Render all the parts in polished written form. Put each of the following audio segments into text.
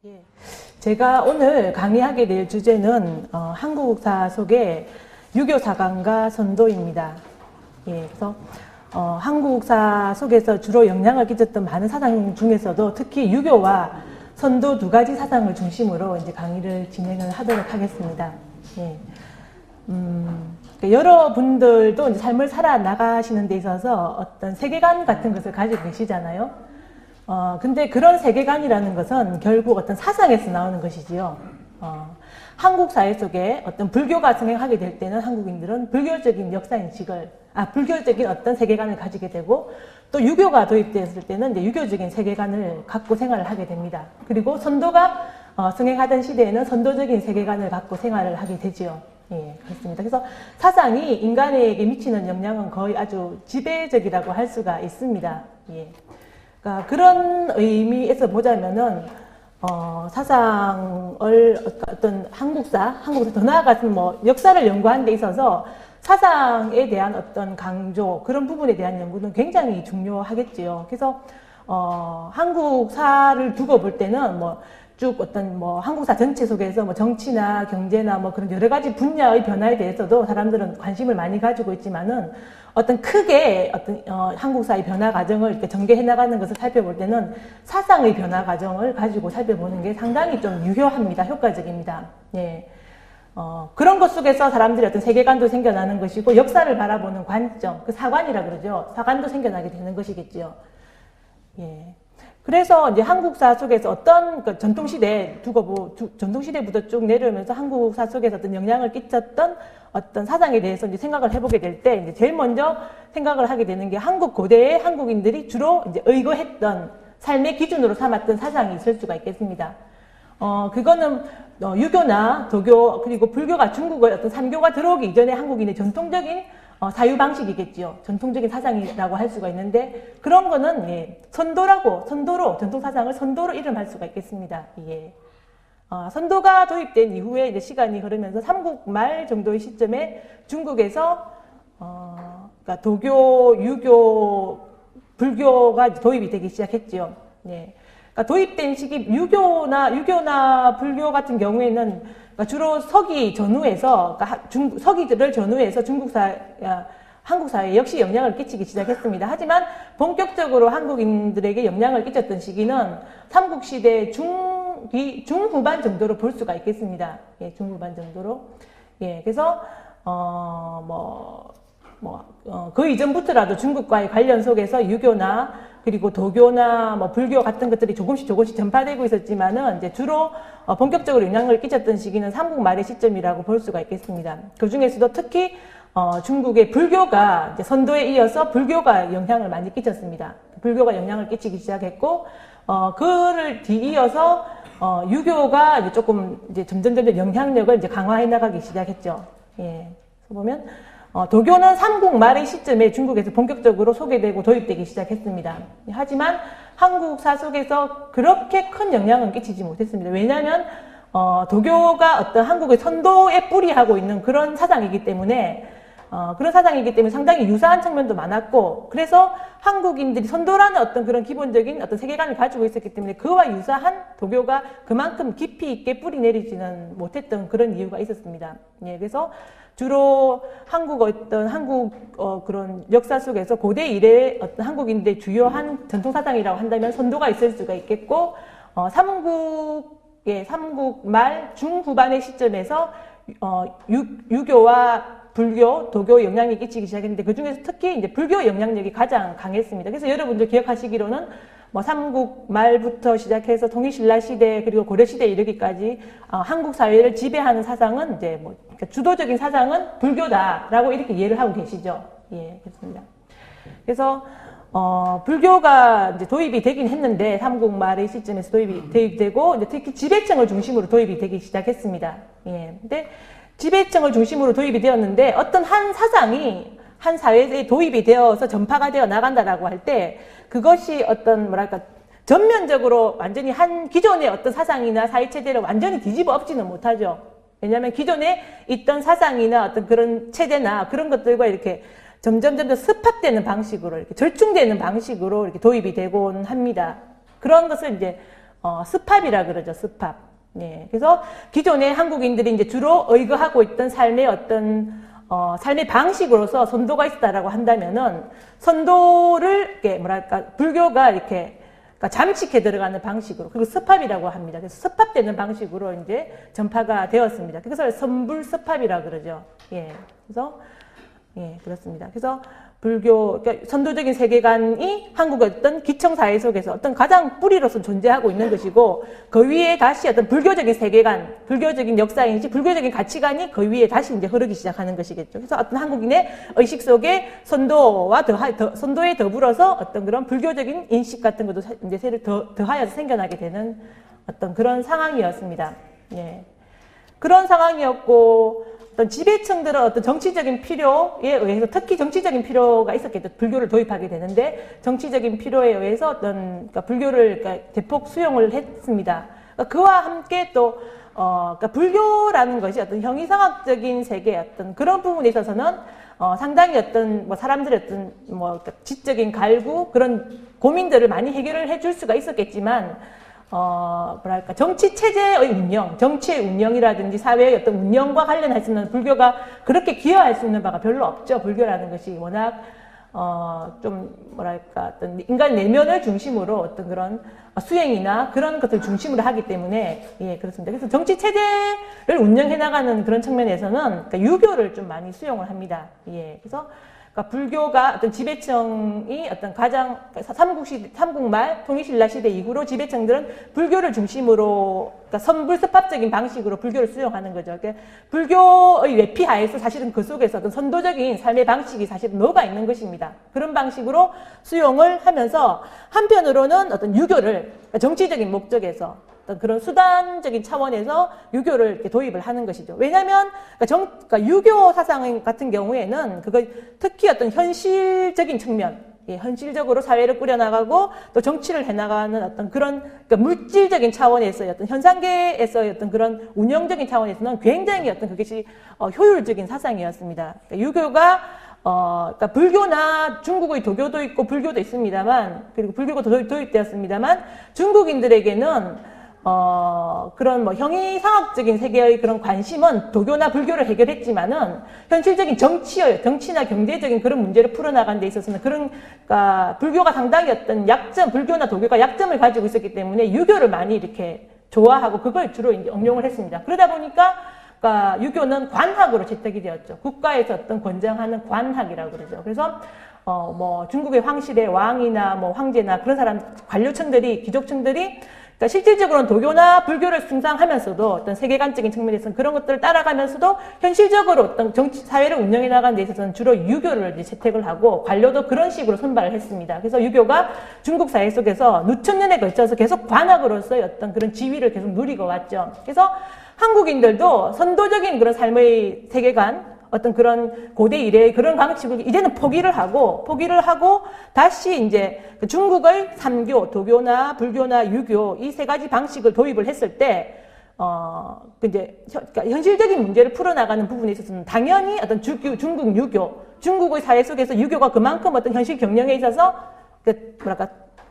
예, 제가 오늘 강의하게 될 주제는 한국사 속의 유교 사관과 선도입니다. 예, 그래서 한국사 속에서 주로 영향을 끼쳤던 많은 사상 중에서도 특히 유교와 선도 두 가지 사상을 중심으로 이제 강의를 진행을 하도록 하겠습니다. 예. 여러분들도 이제 삶을 살아 나가시는 데 있어서 어떤 세계관 같은 것을 가지고 계시잖아요. 근데 그런 세계관이라는 것은 결국 어떤 사상에서 나오는 것이지요. 한국 사회 속에 어떤 불교가 성행하게 될 때는 한국인들은 불교적인 역사인식을, 불교적인 어떤 세계관을 가지게 되고, 또 유교가 도입되었을 때는 이제 유교적인 세계관을 갖고 생활을 하게 됩니다. 그리고 선도가 성행하던 시대에는 선도적인 세계관을 갖고 생활을 하게 되지요. 예, 그렇습니다. 그래서 사상이 인간에게 미치는 영향은 거의 아주 지배적이라고 할 수가 있습니다. 예. 그러니까 그런 의미에서 보자면은, 사상을 어떤 한국사 더 나아가서 역사를 연구하는 데 있어서 사상에 대한 어떤 강조, 그런 부분에 대한 연구는 굉장히 중요하겠지요. 그래서, 한국사를 두고 볼 때는 쭉 어떤 한국사 전체 속에서 정치나 경제나 그런 여러 가지 분야의 변화에 대해서도 사람들은 관심을 많이 가지고 있지만은 어떤 크게 어떤 한국사의 변화 과정을 이렇게 전개해 나가는 것을 살펴볼 때는 사상의 변화 과정을 가지고 살펴보는 게 상당히 좀 유효합니다. 효과적입니다. 예. 그런 것 속에서 사람들이 어떤 세계관도 생겨나는 것이고 역사를 바라보는 관점, 그 사관이라 그러죠. 사관도 생겨나게 되는 것이겠지요. 예. 그래서 이제 한국사 속에서 어떤 전통시대 전통시대부터 쭉 내려오면서 한국사 속에서 어떤 영향을 끼쳤던 어떤 사상에 대해서 이제 생각을 해보게 될 때, 이제 제일 먼저 생각을 하게 되는 게 한국 고대의 한국인들이 주로 이제 의거했던 삶의 기준으로 삼았던 사상이 있을 수가 있겠습니다. 그거는 유교나 도교 그리고 불교가 중국의 어떤 삼교가 들어오기 이전에 한국인의 전통적인 사유 방식이겠지요. 전통적인 사상이라고 할 수가 있는데, 그런 거는, 예, 선도로, 전통 사상을 선도로 이름할 수가 있겠습니다. 예. 선도가 도입된 이후에 이제 시간이 흐르면서 삼국 말 정도의 시점에 중국에서, 그러니까 도교, 유교, 불교가 도입이 되기 시작했지요. 예. 그러니까 도입된 시기, 유교나 불교 같은 경우에는 주로 서기 전후에서, 서기들을 전후해서 한국 사회에 역시 영향을 끼치기 시작했습니다. 하지만 본격적으로 한국인들에게 영향을 끼쳤던 시기는 삼국시대 중후반 정도로 볼 수가 있겠습니다. 예, 중후반 정도로. 예, 그래서, 그 이전부터라도 중국과의 관련 속에서 유교나 그리고 도교나 불교 같은 것들이 조금씩 전파되고 있었지만은 이제 주로 본격적으로 영향을 끼쳤던 시기는 삼국 말의 시점이라고 볼 수가 있겠습니다. 그 중에서도 특히 중국의 불교가 이제 선도에 이어서 불교가 영향을 많이 끼쳤습니다. 불교가 영향을 끼치기 시작했고, 그를 뒤이어서 유교가 이제 조금 이제 점점 영향력을 이제 강화해 나가기 시작했죠. 예. 그래서 보면 도교는 삼국 말의 시점에 중국에서 본격적으로 소개되고 도입되기 시작했습니다. 하지만 한국사 속에서 그렇게 큰 영향은 끼치지 못했습니다. 왜냐하면 도교가 어떤 한국의 선도에 뿌리하고 있는 그런 사상이기 때문에 상당히 유사한 측면도 많았고, 그래서 한국인들이 선도라는 어떤 그런 기본적인 어떤 세계관을 가지고 있었기 때문에 그와 유사한 도교가 그만큼 깊이 있게 뿌리 내리지는 못했던 그런 이유가 있었습니다. 예, 그래서 주로 그런 역사 속에서 고대 이래의 어떤 한국인들의 주요한 전통사상이라고 한다면 선도가 있을 수가 있겠고, 삼국 말 중후반의 시점에서, 유교와 불교, 도교 영향이 끼치기 시작했는데, 그 중에서 특히 이제 불교 영향력이 가장 강했습니다. 그래서 여러분들 기억하시기로는 삼국 말부터 시작해서 통일신라 시대 그리고 고려 시대에 이르기까지 한국 사회를 지배하는 사상은 이제 그러니까 주도적인 사상은 불교다라고 이렇게 이해를 하고 계시죠. 예, 그렇습니다. 그래서 불교가 이제 도입이 되긴 했는데 삼국 말의 시점에서 도입되고 이제 특히 지배층을 중심으로 도입이 되기 시작했습니다. 예, 근데 지배층을 중심으로 도입이 되었는데 어떤 한 사상이 한 사회에 도입이 되어서 전파가 되어 나간다라고 할 때 그것이 어떤 전면적으로 완전히 한 기존의 어떤 사상이나 사회체제를 완전히 뒤집어 엎지는 못하죠. 왜냐하면 기존에 있던 사상이나 어떤 그런 체제나 그런 것들과 이렇게 점점 습합되는 방식으로, 이렇게 절충되는 방식으로 이렇게 도입이 되곤 합니다. 그런 것을 이제 스팝이라 그러죠. 스팝. 예. 그래서 기존의 한국인들이 이제 주로 의거하고 있던 삶의 어떤 삶의 방식으로서 선도가 있다라고 한다면은 선도를 이렇게 뭐랄까 불교가 이렇게 그러니까 잠식해 들어가는 방식으로 그리고 습합이라고 합니다. 그래서 습합되는 방식으로 이제 전파가 되었습니다. 그래서 선불습합이라고 그러죠. 예. 그래서 예, 그렇습니다. 그래서 불교, 그러니까 선도적인 세계관이 한국의 어떤 기청사회 속에서 어떤 가장 뿌리로서 존재하고 있는 것이고, 그 위에 다시 어떤 불교적인 세계관, 불교적인 역사인지, 불교적인 가치관이 그 위에 다시 이제 흐르기 시작하는 것이겠죠. 그래서 어떤 한국인의 의식 속에 선도에 더불어서 어떤 그런 불교적인 인식 같은 것도 이제 새로 더하여서 생겨나게 되는 어떤 그런 상황이었습니다. 예. 그런 상황이었고, 어떤 지배층들은 어떤 정치적인 필요에 의해서 특히 정치적인 필요가 있었겠죠. 불교를 도입하게 되는데 정치적인 필요에 의해서 어떤 그러니까 불교를 그러니까 대폭 수용을 했습니다. 그러니까 그와 함께 또 그러니까 불교라는 것이 어떤 형이상학적인 세계 어떤 그런 부분에 있어서는 상당히 어떤 뭐 사람들의 어떤 뭐 그러니까 지적인 갈구 그런 고민들을 많이 해결을 해줄 수가 있었겠지만. 뭐랄까, 정치 체제의 운영, 정치의 운영이라든지 사회의 어떤 운영과 관련할 수 있는 불교가 그렇게 기여할 수 있는 바가 별로 없죠. 불교라는 것이 워낙, 좀, 뭐랄까, 어떤 인간 내면을 중심으로 어떤 그런 수행이나 그런 것을 중심으로 하기 때문에, 예, 그렇습니다. 그래서 정치 체제를 운영해 나가는 그런 측면에서는 그러니까 유교를 좀 많이 수용을 합니다. 예, 그래서 그러니까 불교가 어떤 지배층이 어떤 가장 삼국말 통일신라 시대 이후로 지배층들은 불교를 중심으로 그러니까 선불습합적인 방식으로 불교를 수용하는 거죠. 그러니까 불교의 외피하에서 사실은 그 속에서 어떤 선도적인 삶의 방식이 사실은 녹아 있는 것입니다. 그런 방식으로 수용을 하면서 한편으로는 어떤 유교를 정치적인 목적에서 그런 수단적인 차원에서 유교를 이렇게 도입을 하는 것이죠. 왜냐하면 그러니까 유교 사상 같은 경우에는 그거 특히 어떤 현실적인 측면, 예, 현실적으로 사회를 꾸려나가고 또 정치를 해나가는 어떤 그런 그러니까 물질적인 차원에서의 어떤 현상계에서의 어떤 그런 운영적인 차원에서는 굉장히 어떤 그것이 효율적인 사상이었습니다. 그러니까 유교가 그러니까 불교나 중국의 도교도 있고 불교도 있습니다만 그리고 불교가 도입되었습니다만 중국인들에게는 그런 뭐 형이상학적인 세계의 그런 관심은 도교나 불교를 해결했지만은 현실적인 정치나 경제적인 그런 문제를 풀어나가는 데 있어서는 그러니까 불교가 상당히 어떤 약점, 불교나 도교가 약점을 가지고 있었기 때문에 유교를 많이 이렇게 좋아하고 그걸 주로 이제 응용을 했습니다. 그러다 보니까 그러니까 유교는 관학으로 채택이 되었죠. 국가에서 어떤 권장하는 관학이라고 그러죠. 그래서 뭐 중국의 황실의 왕이나 뭐 황제나 그런 사람 관료층들이 귀족층들이 그러니까 실질적으로는 도교나 불교를 숭상하면서도 어떤 세계관적인 측면에서는 그런 것들을 따라가면서도 현실적으로 어떤 정치, 사회를 운영해 나가는 데 있어서는 주로 유교를 이제 채택을 하고 관료도 그런 식으로 선발을 했습니다. 그래서 유교가 중국 사회 속에서 누천 년에 걸쳐서 계속 관학으로서의 어떤 그런 지위를 계속 누리고 왔죠. 그래서 한국인들도 선도적인 그런 삶의 세계관, 어떤 그런 고대 이래의 그런 방식을 이제는 포기를 하고 다시 이제 중국의 삼교, 도교나 불교나 유교 이 세 가지 방식을 도입을 했을 때, 이제 그러니까 현실적인 문제를 풀어나가는 부분에 있어서는 당연히 어떤 중국 유교, 중국의 사회 속에서 유교가 그만큼 어떤 현실 경영에 있어서 뭐랄까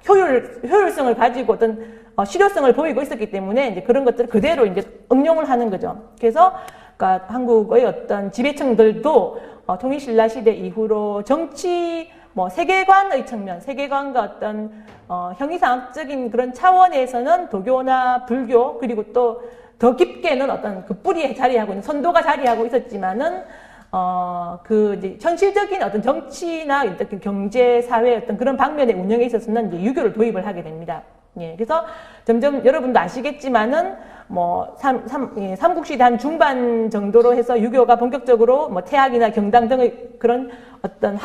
효율성을 가지고 어떤 실효성을 보이고 있었기 때문에 이제 그런 것들을 그대로 이제 응용을 하는 거죠. 그래서 그러니까 한국의 어떤 지배층들도 통일신라 시대 이후로 정치, 뭐 세계관의 측면, 세계관과 어떤 형이상학적인 그런 차원에서는 도교나 불교 그리고 또 더 깊게는 어떤 그 뿌리에 자리하고 있는 선도가 자리하고 있었지만은 그 이제 현실적인 어떤 정치나 어떤 경제, 사회 어떤 그런 방면의 운영에 있어서는 이제 유교를 도입을 하게 됩니다. 예, 그래서 점점 여러분도 아시겠지만은 뭐 삼국시대 한 중반 정도로 해서 유교가 본격적으로 뭐 태학이나 경당 등의 그런 어떤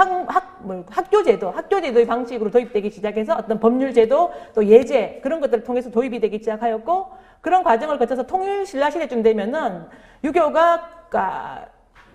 학교제도의 방식으로 도입되기 시작해서 어떤 법률제도 또 예제 그런 것들을 통해서 도입이 되기 시작하였고 그런 과정을 거쳐서 통일신라 시대쯤 되면은 유교가 그러니까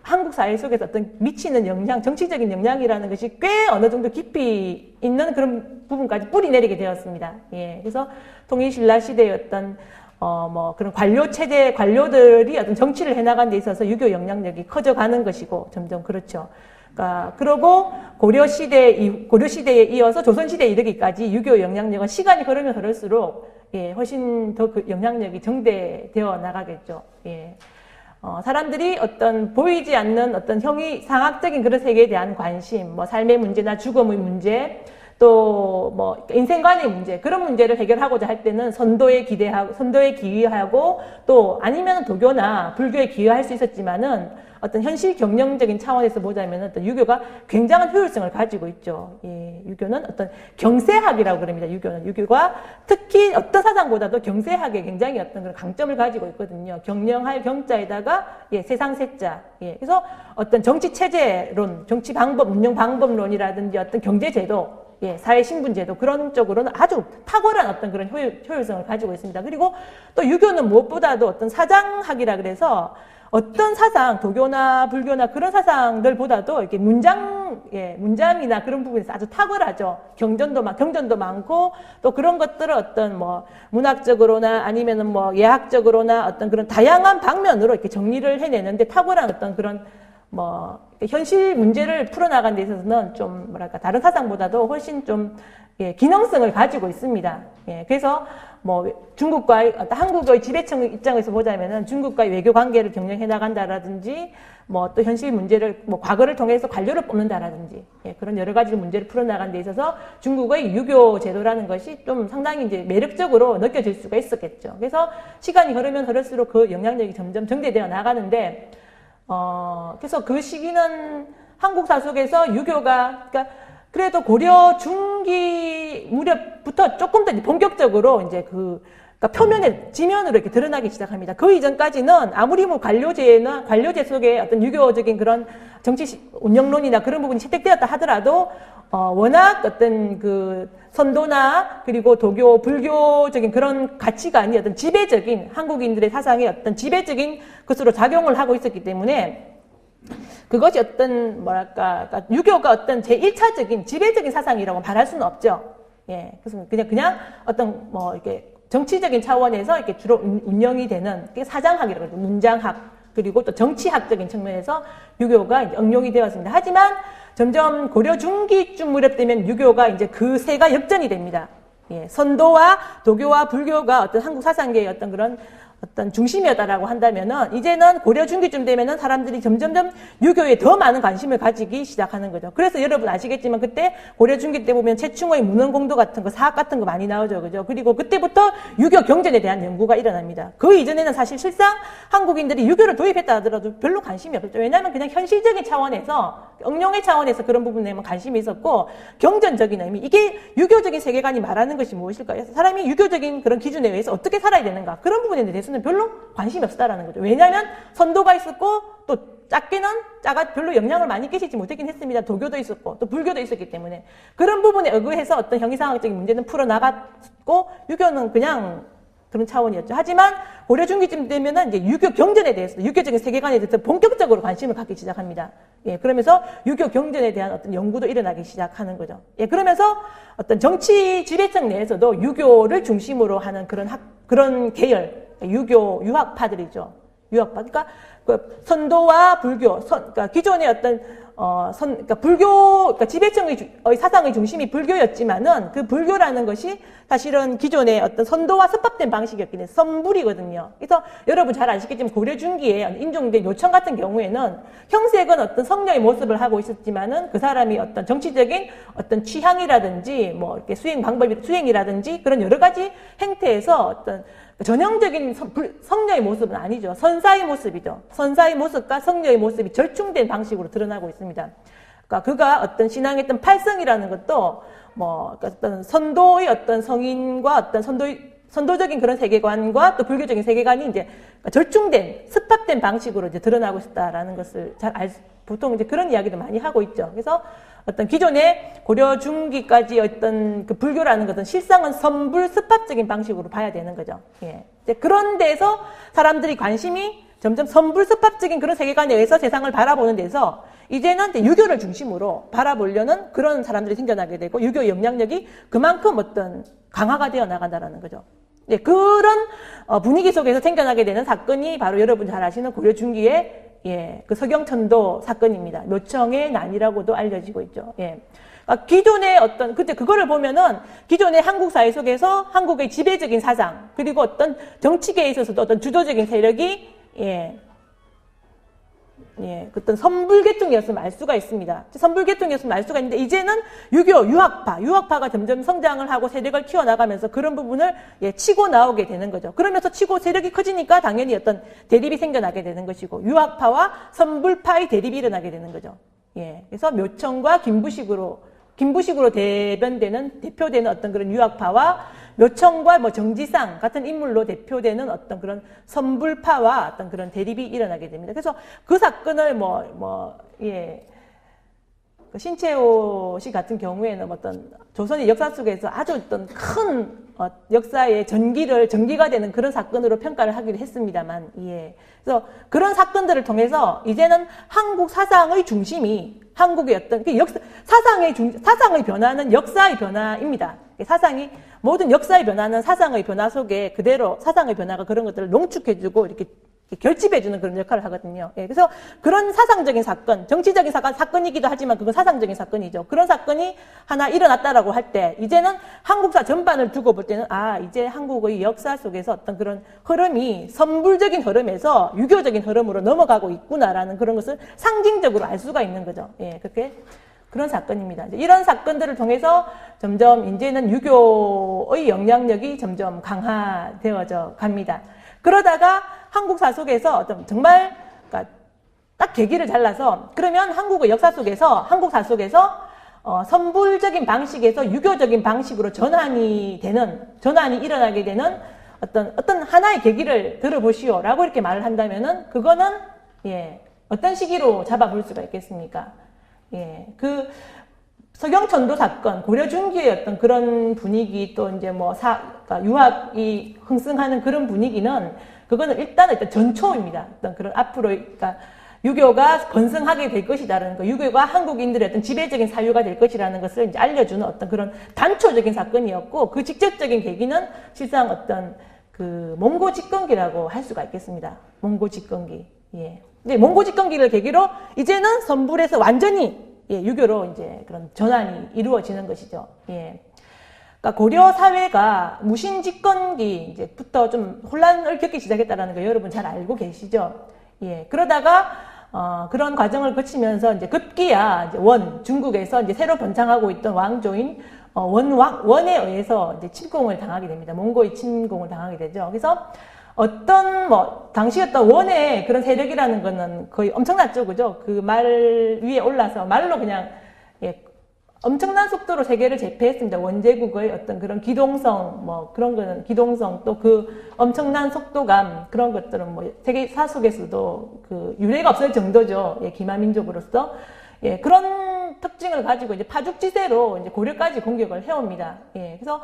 한국 사회 속에서 어떤 미치는 영향, 정치적인 영향이라는 것이 꽤 어느 정도 깊이 있는 그런 부분까지 뿌리 내리게 되었습니다. 예. 그래서 통일신라 시대의 어떤, 뭐 그런 관료들이 어떤 정치를 해나가는 데 있어서 유교 영향력이 커져가는 것이고, 점점 그렇죠. 그러니까, 그러고 고려시대에 이어서 조선시대에 이르기까지 유교 영향력은 시간이 흐르면 흐를수록 예, 훨씬 더 그 영향력이 정대되어 나가겠죠. 예. 사람들이 어떤 보이지 않는 어떤 상학적인 그런 세계에 대한 관심, 뭐 삶의 문제나 죽음의 문제, 또 뭐 인생관의 문제, 그런 문제를 해결하고자 할 때는 선도에 기여하고 또 아니면 도교나 불교에 기여할 수 있었지만은 어떤 현실 경영적인 차원에서 보자면 어떤 유교가 굉장한 효율성을 가지고 있죠. 예, 유교는 어떤 경세학이라고 그럽니다. 유교가 특히 어떤 사상보다도 경세학에 굉장히 어떤 그런 강점을 가지고 있거든요. 경영할 경자에다가 예, 세상 세자. 예, 그래서 어떤 정치 체제론, 정치 방법, 운영 방법론이라든지 어떤 경제 제도, 예, 사회 신분제도 그런 쪽으로는 아주 탁월한 어떤 그런 효율성을 가지고 있습니다. 그리고 또 유교는 무엇보다도 어떤 사장학이라 그래서 어떤 사상, 도교나 불교나 그런 사상들보다도 이렇게 문장이나 그런 부분에서 아주 탁월하죠. 경전도 많고, 또 그런 것들을 어떤 뭐 문학적으로나 아니면은 뭐 예학적으로나 어떤 그런 다양한 방면으로 이렇게 정리를 해내는데 탁월한 어떤 그런 뭐 현실 문제를 풀어나가는 데 있어서는 좀 뭐랄까 다른 사상보다도 훨씬 좀 예, 기능성을 가지고 있습니다. 예, 그래서 뭐 중국과 한국의 지배층 입장에서 보자면은 중국과의 외교 관계를 경영해 나간다라든지 뭐 또 현실 문제를 뭐 과거를 통해서 관료를 뽑는다라든지 예, 그런 여러 가지 문제를 풀어나가는 데 있어서 중국의 유교 제도라는 것이 좀 상당히 이제 매력적으로 느껴질 수가 있었겠죠. 그래서 시간이 흐르면 흐를수록 그 영향력이 점점 정대되어 나가는데 그래서 그 시기는 한국사 속에서 유교가, 그러니까 그래도 고려 중기 무렵부터 조금 더 본격적으로 이제 그러니까 표면에, 지면으로 이렇게 드러나기 시작합니다. 그 이전까지는 아무리 뭐 관료제 속에 어떤 유교적인 그런 정치 운영론이나 그런 부분이 채택되었다 하더라도, 워낙 어떤 그 선도나 그리고 도교, 불교적인 그런 가치관이 어떤 지배적인 한국인들의 사상의 어떤 지배적인 것으로 작용을 하고 있었기 때문에 그것이 어떤 뭐랄까 그러니까 유교가 어떤 제1차적인 지배적인 사상이라고 말할 수는 없죠. 예, 그래서 그냥 어떤 뭐 이렇게 정치적인 차원에서 이렇게 주로 운영이 되는 게 사장학이라고 하죠. 문장학 그리고 또 정치학적인 측면에서 유교가 이제 응용이 되었습니다. 하지만 점점 고려 중기쯤 무렵 되면 유교가 이제 그 세가 역전이 됩니다. 예, 선도와 도교와 불교가 어떤 한국 사상계의 어떤 그런 어떤 중심이었다라고 한다면은 이제는 고려 중기쯤 되면은 사람들이 점점점 유교에 더 많은 관심을 가지기 시작하는 거죠. 그래서 여러분 아시겠지만 그때 고려 중기 때 보면 최충호의 문헌공도 같은 거, 사학 같은 거 많이 나오죠. 그죠? 그리고 그때부터 유교 경전에 대한 연구가 일어납니다. 그 이전에는 사실 실상 한국인들이 유교를 도입했다 하더라도 별로 관심이 없었죠. 왜냐하면 그냥 현실적인 차원에서, 응용의 차원에서 그런 부분에만 관심이 있었고, 경전적인 의미, 이게 유교적인 세계관이 말하는 것이 무엇일까요? 사람이 유교적인 그런 기준에 의해서 어떻게 살아야 되는가? 그런 부분에 대해서는 별로 관심이 없었다라는 거죠. 왜냐하면 선도가 있었고, 또 작게는 별로 영향을 많이 끼치지 못했긴 했습니다. 도교도 있었고, 또 불교도 있었기 때문에. 그런 부분에 의거해서 어떤 형이상학적인 문제는 풀어나갔고, 유교는 그냥 그런 차원이었죠. 하지만 고려 중기쯤 되면은 이제 유교 경전에 대해서, 유교적인 세계관에 대해서 본격적으로 관심을 갖기 시작합니다. 예, 그러면서 유교 경전에 대한 어떤 연구도 일어나기 시작하는 거죠. 예, 그러면서 어떤 정치 지배층 내에서도 유교를 중심으로 하는 그런 계열, 유교 유학파들이죠. 유학파. 그러니까 그 선도와 불교, 그러니까 기존의 어떤 그러니까 그러니까 지배층의 사상의 중심이 불교였지만은 그 불교라는 것이 사실은 기존의 어떤 선도와 습합된 방식이었긴 해요. 선불이거든요. 그래서 여러분 잘 아시겠지만 고려 중기에 인종된 요청 같은 경우에는 형색은 어떤 성녀의 모습을 하고 있었지만은 그 사람이 어떤 정치적인 어떤 취향이라든지 뭐 이렇게 수행이라든지 그런 여러 가지 행태에서 어떤 전형적인 성녀의 모습은 아니죠. 선사의 모습이죠. 선사의 모습과 성녀의 모습이 절충된 방식으로 드러나고 있습니다. 그러니까 그가 어떤 신앙의 어떤 팔성이라는 것도 뭐 어떤 선도의 어떤 성인과 어떤 선도적인 그런 세계관과 또 불교적인 세계관이 이제 절충된 습합된 방식으로 이제 드러나고 있다라는 것을 보통 이제 그런 이야기도 많이 하고 있죠. 그래서 어떤 기존의 고려 중기까지 어떤 그 불교라는 것은 실상은 선불 습합적인 방식으로 봐야 되는 거죠. 예. 이제 그런 데서 사람들이 관심이 점점 선불 습합적인 그런 세계관에 의해서 세상을 바라보는 데서 이제는 이제 유교를 중심으로 바라보려는 그런 사람들이 생겨나게 되고 유교의 영향력이 그만큼 어떤 강화가 되어 나간다라는 거죠. 네, 그런 분위기 속에서 생겨나게 되는 사건이 바로 여러분 잘 아시는 고려 중기의 그 서경천도 사건입니다. 묘청의 난이라고도 알려지고 있죠. 예. 기존의 어떤, 그때 그거를 보면은 기존의 한국 사회 속에서 한국의 지배적인 사상, 그리고 어떤 정치계에 있어서도 어떤 주도적인 세력이, 어떤 선불계통이었으면 알 수가 있습니다. 선불계통이었으면 알 수가 있는데, 이제는 유학파가 점점 성장을 하고 세력을 키워나가면서 그런 부분을 치고 나오게 되는 거죠. 그러면서 치고 세력이 커지니까 당연히 어떤 대립이 생겨나게 되는 것이고, 유학파와 선불파의 대립이 일어나게 되는 거죠. 그래서 묘청과 김부식으로 대표되는 어떤 그런 유학파와 묘청과 뭐 정지상 같은 인물로 대표되는 어떤 그런 선불파와 어떤 그런 대립이 일어나게 됩니다. 그래서 그 사건을 그 신채호 씨 같은 경우에는 어떤 조선의 역사 속에서 아주 어떤 큰 역사의 전기가 되는 그런 사건으로 평가를 하기도 했습니다만, 그래서 그런 사건들을 통해서 이제는 한국 사상의 중심이 한국의 어떤 사상의 변화는 역사의 변화입니다. 모든 역사의 변화는 사상의 변화 속에 그대로 사상의 변화가 그런 것들을 농축해주고 이렇게 결집해주는 그런 역할을 하거든요. 그래서 그런 사상적인 사건, 정치적인 사건이기도 하지만 그건 사상적인 사건이죠. 그런 사건이 하나 일어났다라고 할 때, 이제는 한국사 전반을 두고 볼 때는, 이제 한국의 역사 속에서 어떤 그런 흐름이 선불적인 흐름에서 유교적인 흐름으로 넘어가고 있구나라는 그런 것을 상징적으로 알 수가 있는 거죠. 그렇게. 그런 사건입니다. 이런 사건들을 통해서 점점 이제는 유교의 영향력이 점점 강화되어져 갑니다. 그러다가 한국사 속에서 정말 딱 계기를 잘라서, 그러면 한국의 역사 속에서 한국사 속에서 선불적인 방식에서 유교적인 방식으로 전환이 일어나게 되는 어떤 하나의 계기를 들어보시오라고 이렇게 말을 한다면은 그거는 어떤 시기로 잡아볼 수가 있겠습니까? 그 서경천도 사건, 고려 중기의 어떤 그런 분위기, 또 이제 그러니까 유학이 흥승하는 그런 분위기는, 그거는 일단 전초입니다. 어떤 그런 앞으로, 그러니까 유교가 건승하게 될 것이다라는 거, 유교가 한국인들의 어떤 지배적인 사유가 될 것이라는 것을 이제 알려주는 어떤 그런 단초적인 사건이었고, 그 직접적인 계기는 실상 어떤 그 몽고 집권기라고 할 수가 있겠습니다. 몽고 집권기. 근데 몽고 집권기를 계기로 이제는 선불에서 완전히 유교로 이제 그런 전환이 이루어지는 것이죠. 그러니까 고려 사회가 무신 집권기 이제부터 좀 혼란을 겪기 시작했다라는 거 여러분 잘 알고 계시죠? 그러다가 그런 과정을 거치면서 이제 급기야 이제 중국에서 이제 새로 번창하고 있던 왕조인 원에 의해서 이제 침공을 당하게 됩니다. 몽고의 침공을 당하게 되죠. 그래서 당시 어떤 원의 그런 세력이라는 거는 거의 엄청났죠. 그죠? 그 말 위에 올라서 말로 그냥, 엄청난 속도로 세계를 제패했습니다. 원제국의 어떤 그런 기동성, 그런 거는 기동성, 또 그 엄청난 속도감, 그런 것들은 세계사 속에서도 그 유례가 없을 정도죠. 기마민족으로서. 그런 특징을 가지고 이제 파죽지세로 이제 고려까지 공격을 해옵니다. 그래서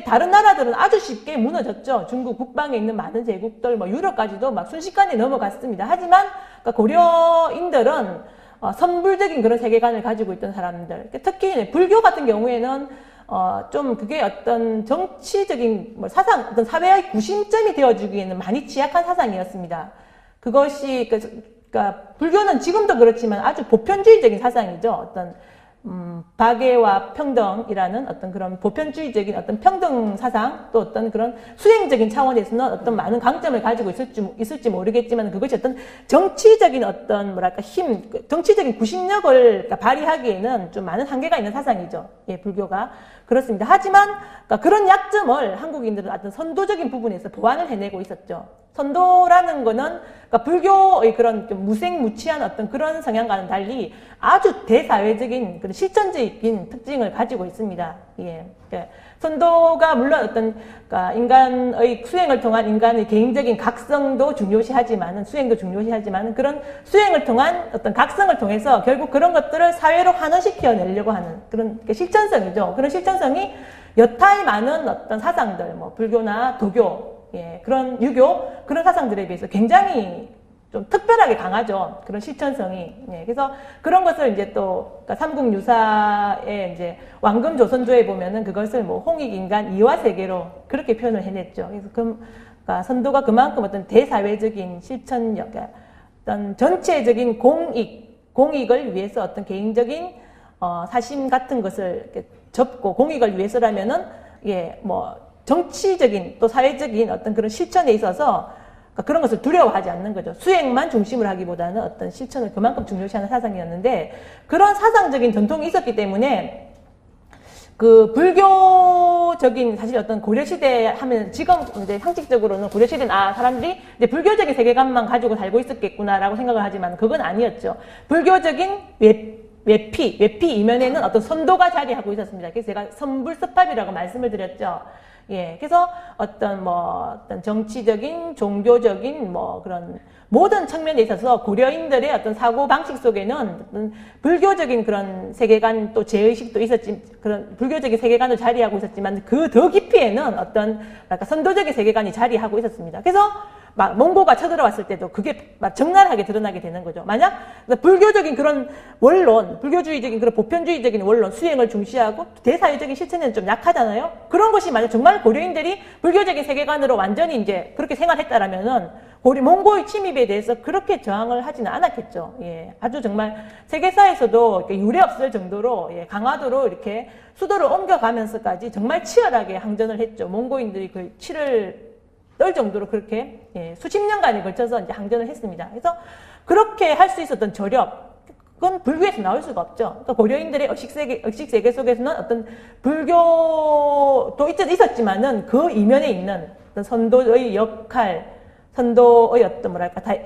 다른 나라들은 아주 쉽게 무너졌죠. 중국 북방에 있는 많은 제국들, 유럽까지도 막 순식간에 넘어갔습니다. 하지만 그러니까 고려인들은 선불적인 그런 세계관을 가지고 있던 사람들, 특히 불교 같은 경우에는 좀 그게 어떤 정치적인 사상, 어떤 사회의 구심점이 되어주기에는 많이 취약한 사상이었습니다. 그것이 그러니까 불교는 지금도 그렇지만 아주 보편주의적인 사상이죠. 어떤 박애와 평등이라는 어떤 그런 보편주의적인 어떤 평등 사상, 또 어떤 그런 수행적인 차원에서는 어떤 많은 강점을 가지고 있을지 모르겠지만, 그것이 어떤 정치적인 어떤 정치적인 구심력을 발휘하기에는 좀 많은 한계가 있는 사상이죠. 불교가. 그렇습니다. 하지만 그러니까 그런 약점을 한국인들은 어떤 선도적인 부분에서 보완을 해내고 있었죠. 선도라는 거는 그러니까 불교의 그런 좀 무색무취한 어떤 그런 성향과는 달리 아주 대사회적인 그런 실천적인 특징을 가지고 있습니다. 선도가 물론 어떤 그러니까 인간의 수행을 통한 인간의 개인적인 각성도 수행도 중요시하지만 그런 수행을 통한 어떤 각성을 통해서 결국 그런 것들을 사회로 환원시켜내려고 하는 그런 실천성이죠. 그런 실천성이 여타의 많은 어떤 사상들, 불교나 도교, 그런 유교, 그런 사상들에 비해서 굉장히 좀 특별하게 강하죠. 그런 실천성이. 그래서 그런 것을 이제 또, 그러니까 삼국유사의 이제 왕금조선조에 보면은 그것을 홍익인간 이화세계로 그렇게 표현을 해냈죠. 그래서 그러니까 선도가 그만큼 어떤 대사회적인 실천력, 어떤 전체적인 공익을 위해서 어떤 개인적인 사심 같은 것을 이렇게 접고 공익을 위해서라면은, 예, 뭐, 정치적인 또 사회적인 어떤 그런 실천에 있어서 그런 것을 두려워하지 않는 거죠. 수행만 중심으로 하기보다는 어떤 실천을 그만큼 중요시하는 사상이었는데, 그런 사상적인 전통이 있었기 때문에 그 불교적인 사실 어떤 고려시대 하면 지금 이제 상식적으로는 고려시대는 사람들이 이제 불교적인 세계관만 가지고 살고 있었겠구나라고 생각을 하지만 그건 아니었죠. 불교적인 외피 이면에는 어떤 선도가 자리하고 있었습니다. 그래서 제가 선불섭합이라고 말씀을 드렸죠. 예, 그래서 어떤 정치적인, 종교적인 그런 모든 측면에 있어서 고려인들의 어떤 사고 방식 속에는 어떤 불교적인 그런 세계관 또 제의식도 있었지, 그런 불교적인 세계관도 자리하고 있었지만 그 더 깊이에는 어떤 약간 선도적인 세계관이 자리하고 있었습니다. 그래서 막 몽고가 쳐들어왔을 때도 그게 막 적나라하게 드러나게 되는 거죠. 만약 불교적인 그런 원론, 불교주의적인 그런 보편주의적인 원론, 수행을 중시하고 대사회적인 실천에는 좀 약하잖아요. 그런 것이 만약 정말 고려인들이 불교적인 세계관으로 완전히 이제 그렇게 생활했다라면은 몽고의 침입에 대해서 그렇게 저항을 하지는 않았겠죠. 예, 아주 정말 세계사에서도 이렇게 유례없을 정도로 강화도로 이렇게 수도를 옮겨가면서까지 정말 치열하게 항전을 했죠. 몽고인들이 그 치를 떨 정도로 그렇게 수십 년간에 걸쳐서 이제 항전을 했습니다. 그래서 그렇게 할 수 있었던 저력, 그건 불교에서 나올 수가 없죠. 그러니까 고려인들의 의식세계 속에서는 어떤 불교도 있었지만은 그 이면에 있는 어떤 선도의 역할, 선도의 어떤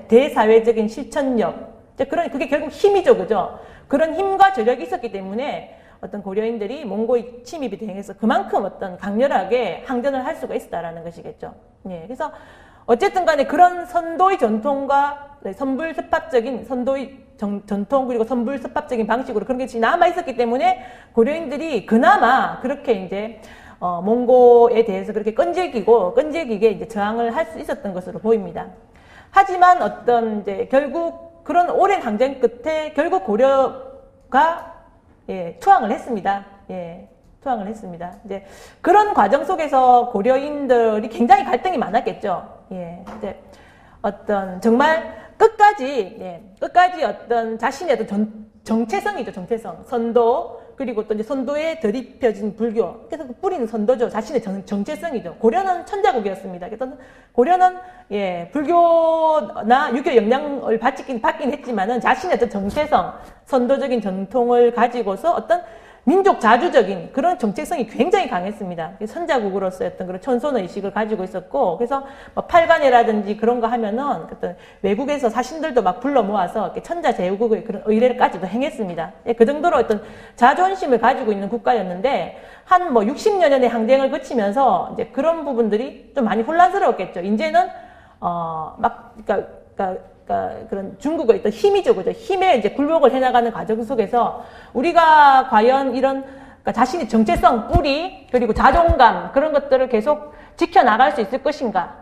대사회적인 실천력, 그게 결국 힘이죠, 그죠? 그런 힘과 저력이 있었기 때문에 어떤 고려인들이 몽고의 침입에 대해서 그만큼 어떤 강렬하게 항전을 할 수가 있었다라는 것이겠죠. 예, 그래서 어쨌든 간에 그런 선도의 전통과 선불섭합적인 선도의 전통 그리고 선불섭합적인 방식으로 그런 게 남아 있었기 때문에 고려인들이 그나마 그렇게 이제 몽고에 대해서 그렇게 끈질기게 이제 저항을 할 수 있었던 것으로 보입니다. 하지만 이제 결국 그런 오랜 항쟁 끝에 결국 고려가 투항을 했습니다. 투항을 했습니다. 이제 그런 과정 속에서 고려인들이 굉장히 갈등이 많았겠죠. 이제 정말 끝까지 어떤 자신의 어떤 정체성이죠, 정체성. 선도, 그리고 또 이제 선도에 드립혀진 불교. 그래서 그 뿌리는 선도죠. 자신의 정체성이죠. 고려는 천자국이었습니다. 그래서 고려는, 불교나 유교 영향을 받긴 했지만은 자신의 어떤 정체성, 선도적인 전통을 가지고서 어떤 민족 자주적인 그런 정체성이 굉장히 강했습니다. 선자국으로서의 어떤 그런 천손의 의식을 가지고 있었고, 그래서 팔관회라든지 그런 거 하면은 어떤 외국에서 사신들도 막 불러 모아서 이렇게 천자 제국의 그런 의례까지도 행했습니다. 그 정도로 어떤 자존심을 가지고 있는 국가였는데, 한 60여 년의 항쟁을 거치면서 이제 그런 부분들이 좀 많이 혼란스러웠겠죠. 이제는, 그런 중국의 어떤 힘이죠, 그죠? 힘에 이제 굴복을 해나가는 과정 속에서 우리가 과연 이런 자신의 정체성, 뿌리, 그리고 자존감, 그런 것들을 계속 지켜나갈 수 있을 것인가?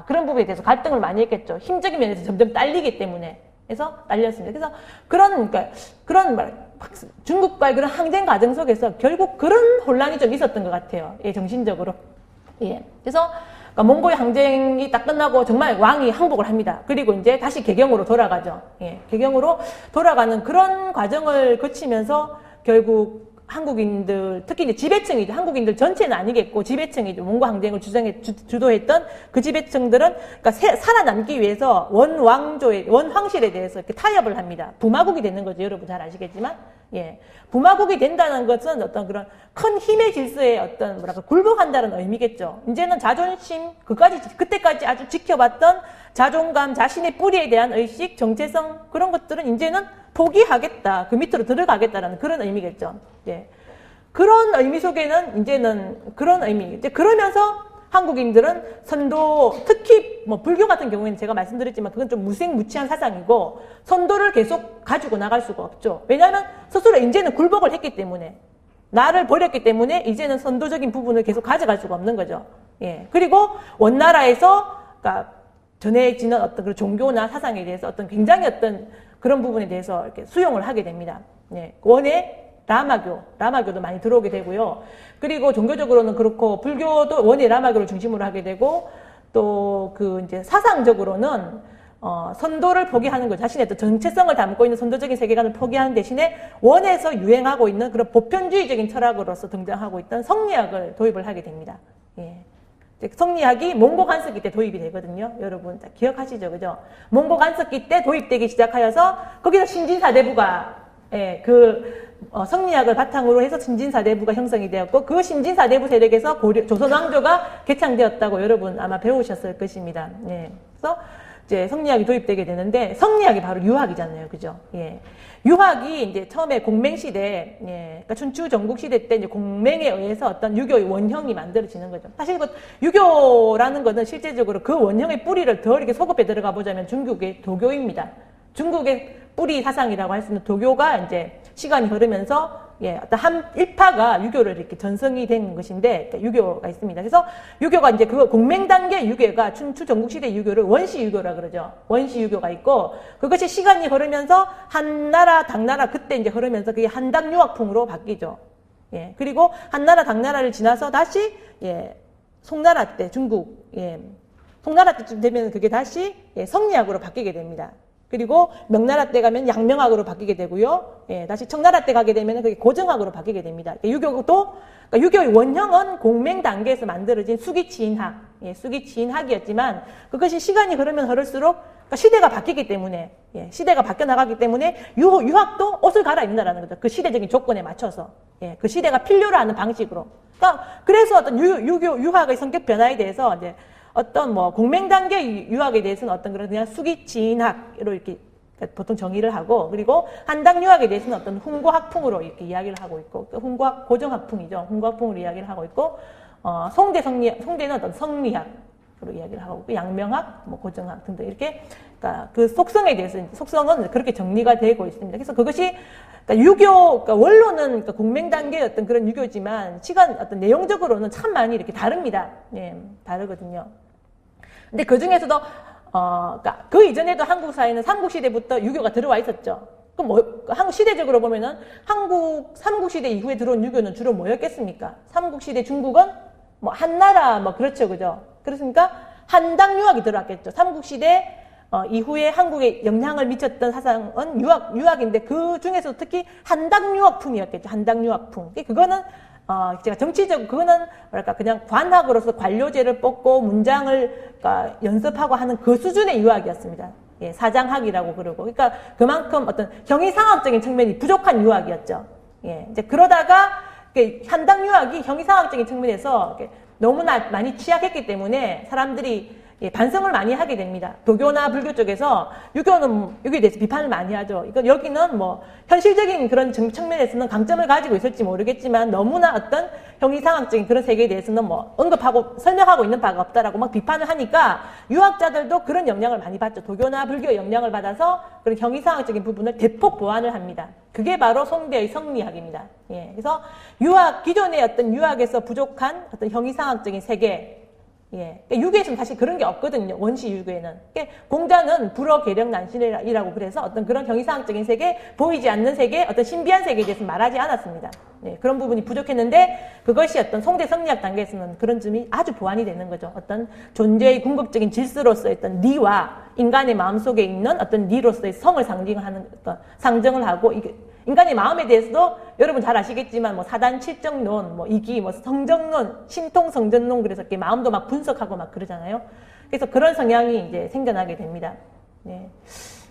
그런 부분에 대해서 갈등을 많이 했겠죠. 힘적인 면에서 점점 딸리기 때문에. 그래서 딸렸습니다. 그래서 중국과의 그런 항쟁 과정 속에서 결국 그런 혼란이 좀 있었던 것 같아요. 정신적으로. 그래서 몽고의 항쟁이 딱 끝나고 정말 왕이 항복을 합니다. 그리고 이제 다시 개경으로 돌아가죠. 개경으로 돌아가는 그런 과정을 거치면서 결국 한국인들, 특히 이제 지배층이죠. 한국인들 전체는 아니겠고 지배층이죠. 몽고 항쟁을 주도했던 그 지배층들은 살아남기 위해서 원황실에 대해서 이렇게 타협을 합니다. 부마국이 되는 거죠. 여러분 잘 아시겠지만. 부마국이 된다는 것은 어떤 그런 큰 힘의 질서에 굴복한다는 의미겠죠. 이제는 자존심, 그때까지 아주 지켜봤던 자존감, 자신의 뿌리에 대한 의식, 정체성, 그런 것들은 이제는 포기하겠다. 그 밑으로 들어가겠다라는 그런 의미겠죠. 그런 의미 속에는 이제는 그런 의미. 이제 그러면서 한국인들은 선도, 특히 불교 같은 경우에는 제가 말씀드렸지만 그건 좀 무색무취한 사상이고 선도를 계속 가지고 나갈 수가 없죠. 왜냐하면 스스로 이제는 굴복을 했기 때문에, 나를 버렸기 때문에 이제는 선도적인 부분을 계속 가져갈 수가 없는 거죠. 그리고 원나라에서 전해지는 어떤 그런 종교나 사상에 대해서 어떤 굉장히 어떤 그런 부분에 대해서 이렇게 수용을 하게 됩니다. 원의 라마교도 많이 들어오게 되고요. 그리고 종교적으로는 그렇고 불교도 원의 라마교를 중심으로 하게 되고, 또 이제 사상적으로는 선도를 포기하는 거죠. 자신의 또 정체성을 담고 있는 선도적인 세계관을 포기하는 대신에 원에서 유행하고 있는 그런 보편주의적인 철학으로서 등장하고 있던 성리학을 도입을 하게 됩니다. 예. 성리학이 몽고 간섭기 때 도입이 되거든요. 여러분 기억하시죠, 그죠? 몽고 간섭기 때 도입되기 시작하여서 거기서 신진사대부가 성리학을 바탕으로 해서 신진사대부가 형성이 되었고 그 신진사대부 세력에서 조선왕조가 개창되었다고 여러분 아마 배우셨을 것입니다. 예. 그래서 이제 성리학이 도입되게 되는데 성리학이 바로 유학이잖아요, 그죠? 예. 유학이 이제 처음에 공맹시대, 예, 그러니까 춘추 전국시대 때 이제 공맹에 의해서 어떤 유교의 원형이 만들어지는 거죠. 사실 유교라는 것은 실제적으로 그 원형의 뿌리를 더 이렇게 소급해 들어가 보자면 중국의 도교입니다. 중국의 뿌리 사상이라고 할 수 있는 도교가 이제 시간이 흐르면서 예, 어떤 한 일파가 유교를 이렇게 전승이 된 것인데, 그러니까 유교가 있습니다. 그래서 유교가 이제 그 공맹 단계 유교가 춘추 전국시대 유교를 원시유교라 그러죠. 원시유교가 있고, 그것이 시간이 흐르면서 한나라, 당나라 그때 이제 흐르면서 그게 한당유학풍으로 바뀌죠. 예, 그리고 한나라, 당나라를 지나서 다시, 예, 송나라 때 중국, 예, 송나라 때쯤 되면 그게 다시, 예, 성리학으로 바뀌게 됩니다. 그리고 명나라 때 가면 양명학으로 바뀌게 되고요. 예, 다시 청나라 때 가게 되면 그게 고정학으로 바뀌게 됩니다. 유교도, 그러니까 유교의 원형은 공맹 단계에서 만들어진 수기치인학, 예, 수기치인학이었지만 그것이 시간이 흐르면 흐를수록 그러니까 시대가 바뀌기 때문에, 예, 시대가 바뀌어 나가기 때문에 유학도 옷을 갈아입는다라는 거죠. 그 시대적인 조건에 맞춰서, 예, 그 시대가 필요로 하는 방식으로. 그러니까 그래서 어떤 유학의 성격 변화에 대해서 이제 어떤 공맹 단계 유학에 대해서는 어떤 그런 그냥 수기치인학으로 이렇게 보통 정의를 하고, 그리고 한당 유학에 대해서는 어떤 훈고학풍으로 이렇게 이야기를 하고 있고, 훈고학 고정학풍이죠. 훈고학풍으로 이야기를 하고 있고, 송대는 어떤 성리학으로 이야기를 하고 있고, 양명학, 고정학 등등 이렇게, 그러니까 그 속성에 대해서 속성은 그렇게 정리가 되고 있습니다. 그래서 그것이 그러니까 원로는 그러니까 공맹 단계의 어떤 그런 유교지만 어떤 내용적으로는 참 많이 이렇게 다릅니다. 예, 다르거든요. 근데 그 중에서도, 그러니까 그 이전에도 한국 사회는 삼국시대부터 유교가 들어와 있었죠. 그럼 한국 시대적으로 보면은 삼국시대 이후에 들어온 유교는 주로 뭐였겠습니까? 삼국시대 중국은 한나라, 그렇죠, 그죠? 그렇습니까? 한당유학이 들어왔겠죠. 삼국시대 이후에 한국에 영향을 미쳤던 사상은 유학인데 그 중에서 특히 한당유학풍이었겠죠. 한당유학풍. 그거는 제가 정치적 그거는 뭐랄까 그냥 관학으로서 관료제를 뽑고 문장을 그러니까 연습하고 하는 그 수준의 유학이었습니다. 예, 사장학이라고 그러고. 그러니까 그만큼 어떤 형이상학적인 측면이 부족한 유학이었죠. 예, 이제 그러다가 한당유학이 형이상학적인 측면에서 너무나 많이 취약했기 때문에 사람들이 예, 반성을 많이 하게 됩니다. 도교나 불교 쪽에서 유교에 대해서 비판을 많이 하죠. 여기는 현실적인 그런 측면에서는 강점을 가지고 있을지 모르겠지만 너무나 어떤 형이상학적인 그런 세계에 대해서는 언급하고 설명하고 있는 바가 없다라고 막 비판을 하니까 유학자들도 그런 영향을 많이 받죠. 도교나 불교의 영향을 받아서 그런 형이상학적인 부분을 대폭 보완을 합니다. 그게 바로 송대의 성리학입니다. 예, 그래서 기존의 어떤 유학에서 부족한 어떤 형이상학적인 세계, 예. 유교에서는 사실 그런 게 없거든요. 원시 유교에는. 공자는 불어 계령 난신이라고 그래서 어떤 그런 형이상학적인 세계, 보이지 않는 세계, 어떤 신비한 세계에 대해서 말하지 않았습니다. 예. 그런 부분이 부족했는데 그것이 어떤 송대 성리학 단계에서는 그런 점이 아주 보완이 되는 거죠. 어떤 존재의 궁극적인 질서로서의 어떤 리와 인간의 마음속에 있는 어떤 리로서의 성을 상징하는 어떤 상정을 하고 인간의 마음에 대해서도 여러분 잘 아시겠지만 사단 칠정론, 이기, 성정론, 신통 성전론 그래서 이렇게 마음도 막 분석하고 막 그러잖아요. 그래서 그런 성향이 이제 생겨나게 됩니다. 예.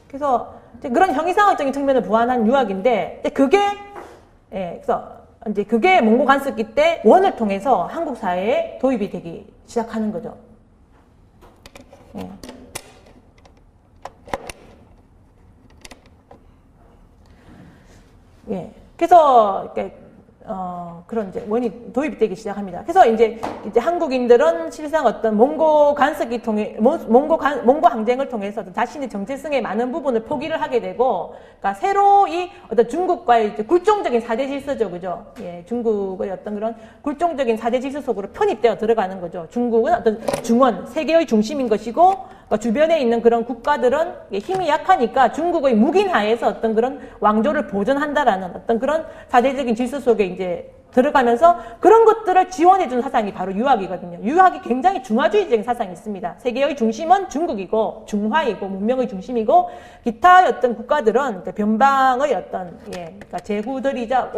그래서 그런 형이상학적인 측면을 보완한 유학인데 그래서 이제 그게 몽고 간섭기 때 원을 통해서 한국 사회에 도입이 되기 시작하는 거죠. 예. 예. 그래서, 그런 이제 원이 도입되기 시작합니다. 그래서 이제 한국인들은 실상 어떤 몽고 간섭기 통해, 몽고 항쟁을 통해서 자신의 정체성의 많은 부분을 포기를 하게 되고, 그러니까 새로 어떤 중국과의 굴종적인 사대 질서죠, 그죠? 예, 중국의 어떤 그런 굴종적인 사대 질서 속으로 편입되어 들어가는 거죠. 중국은 어떤 중원, 세계의 중심인 것이고, 주변에 있는 그런 국가들은 힘이 약하니까 중국의 묵인하에서 어떤 그런 왕조를 보존한다라는 어떤 그런 사대적인 질서 속에 이제 들어가면서 그런 것들을 지원해주는 사상이 바로 유학이거든요. 유학이 굉장히 중화주의적인 사상이 있습니다. 세계의 중심은 중국이고 중화이고 문명의 중심이고 기타 어떤 국가들은 변방의 어떤 그러니까 제후들이자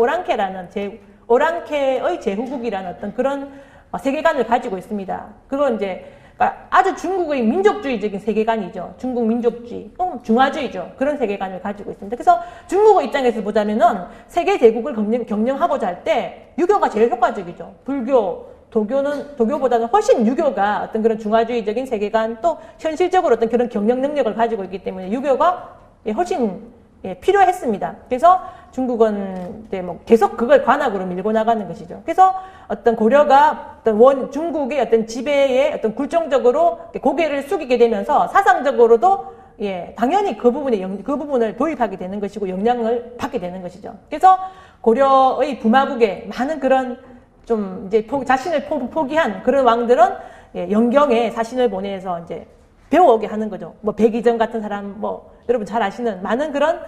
오랑캐의 제후국이라는 어떤 그런 세계관을 가지고 있습니다. 그건 이제 그러니까 아주 중국의 민족주의적인 세계관이죠. 중국 민족주의, 중화주의죠. 그런 세계관을 가지고 있습니다. 그래서 중국의 입장에서 보자면은 세계 제국을 경영하고자 할 때 유교가 제일 효과적이죠. 불교, 도교보다는 훨씬 유교가 어떤 그런 중화주의적인 세계관 또 현실적으로 어떤 그런 경영 능력을 가지고 있기 때문에 유교가 훨씬 필요했습니다. 그래서 중국은 계속 그걸 관악으로 밀고 나가는 것이죠. 그래서 어떤 고려가 중국의 어떤 지배에 어떤 굴종적으로 고개를 숙이게 되면서 사상적으로도 당연히 그 부분을 도입하게 되는 것이고 영향을 받게 되는 것이죠. 그래서 고려의 부마국에 많은 그런 좀 이제 자신을 포기한 그런 왕들은 영경에 사신을 보내서 이제 배워오게 하는 거죠. 백이정 같은 사람, 여러분 잘 아시는 많은 그런,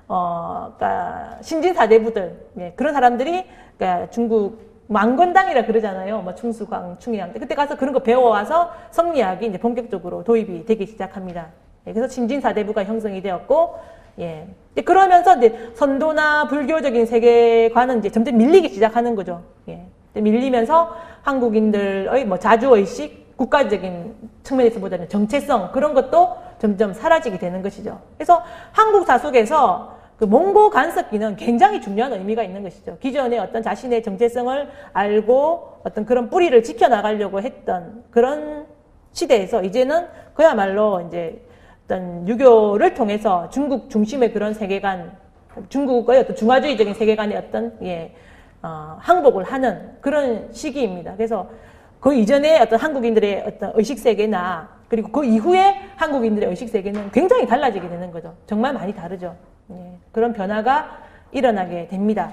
그러니까 신진사대부들, 그런 사람들이, 그러니까 중국 망건당이라 그러잖아요. 충수광, 충의왕. 그때 가서 그런 거 배워와서 성리학이 이제 본격적으로 도입이 되기 시작합니다. 그래서 신진사대부가 형성이 되었고, 그러면서 이제 선도나 불교적인 세계관은 이제 점점 밀리기 시작하는 거죠. 밀리면서 한국인들의 자주의식, 국가적인 측면에서 보자면 정체성 그런 것도 점점 사라지게 되는 것이죠. 그래서 한국사 속에서 그 몽고 간섭기는 굉장히 중요한 의미가 있는 것이죠. 기존에 어떤 자신의 정체성을 알고 어떤 그런 뿌리를 지켜나가려고 했던 그런 시대에서 이제는 그야말로 이제 어떤 유교를 통해서 중국 중심의 그런 세계관, 중국의 어떤 중화주의적인 세계관의 어떤 항복을 하는 그런 시기입니다. 그래서 그 이전에 어떤 한국인들의 어떤 의식세계나 그리고 그 이후에 한국인들의 의식세계는 굉장히 달라지게 되는 거죠. 정말 많이 다르죠. 그런 변화가 일어나게 됩니다.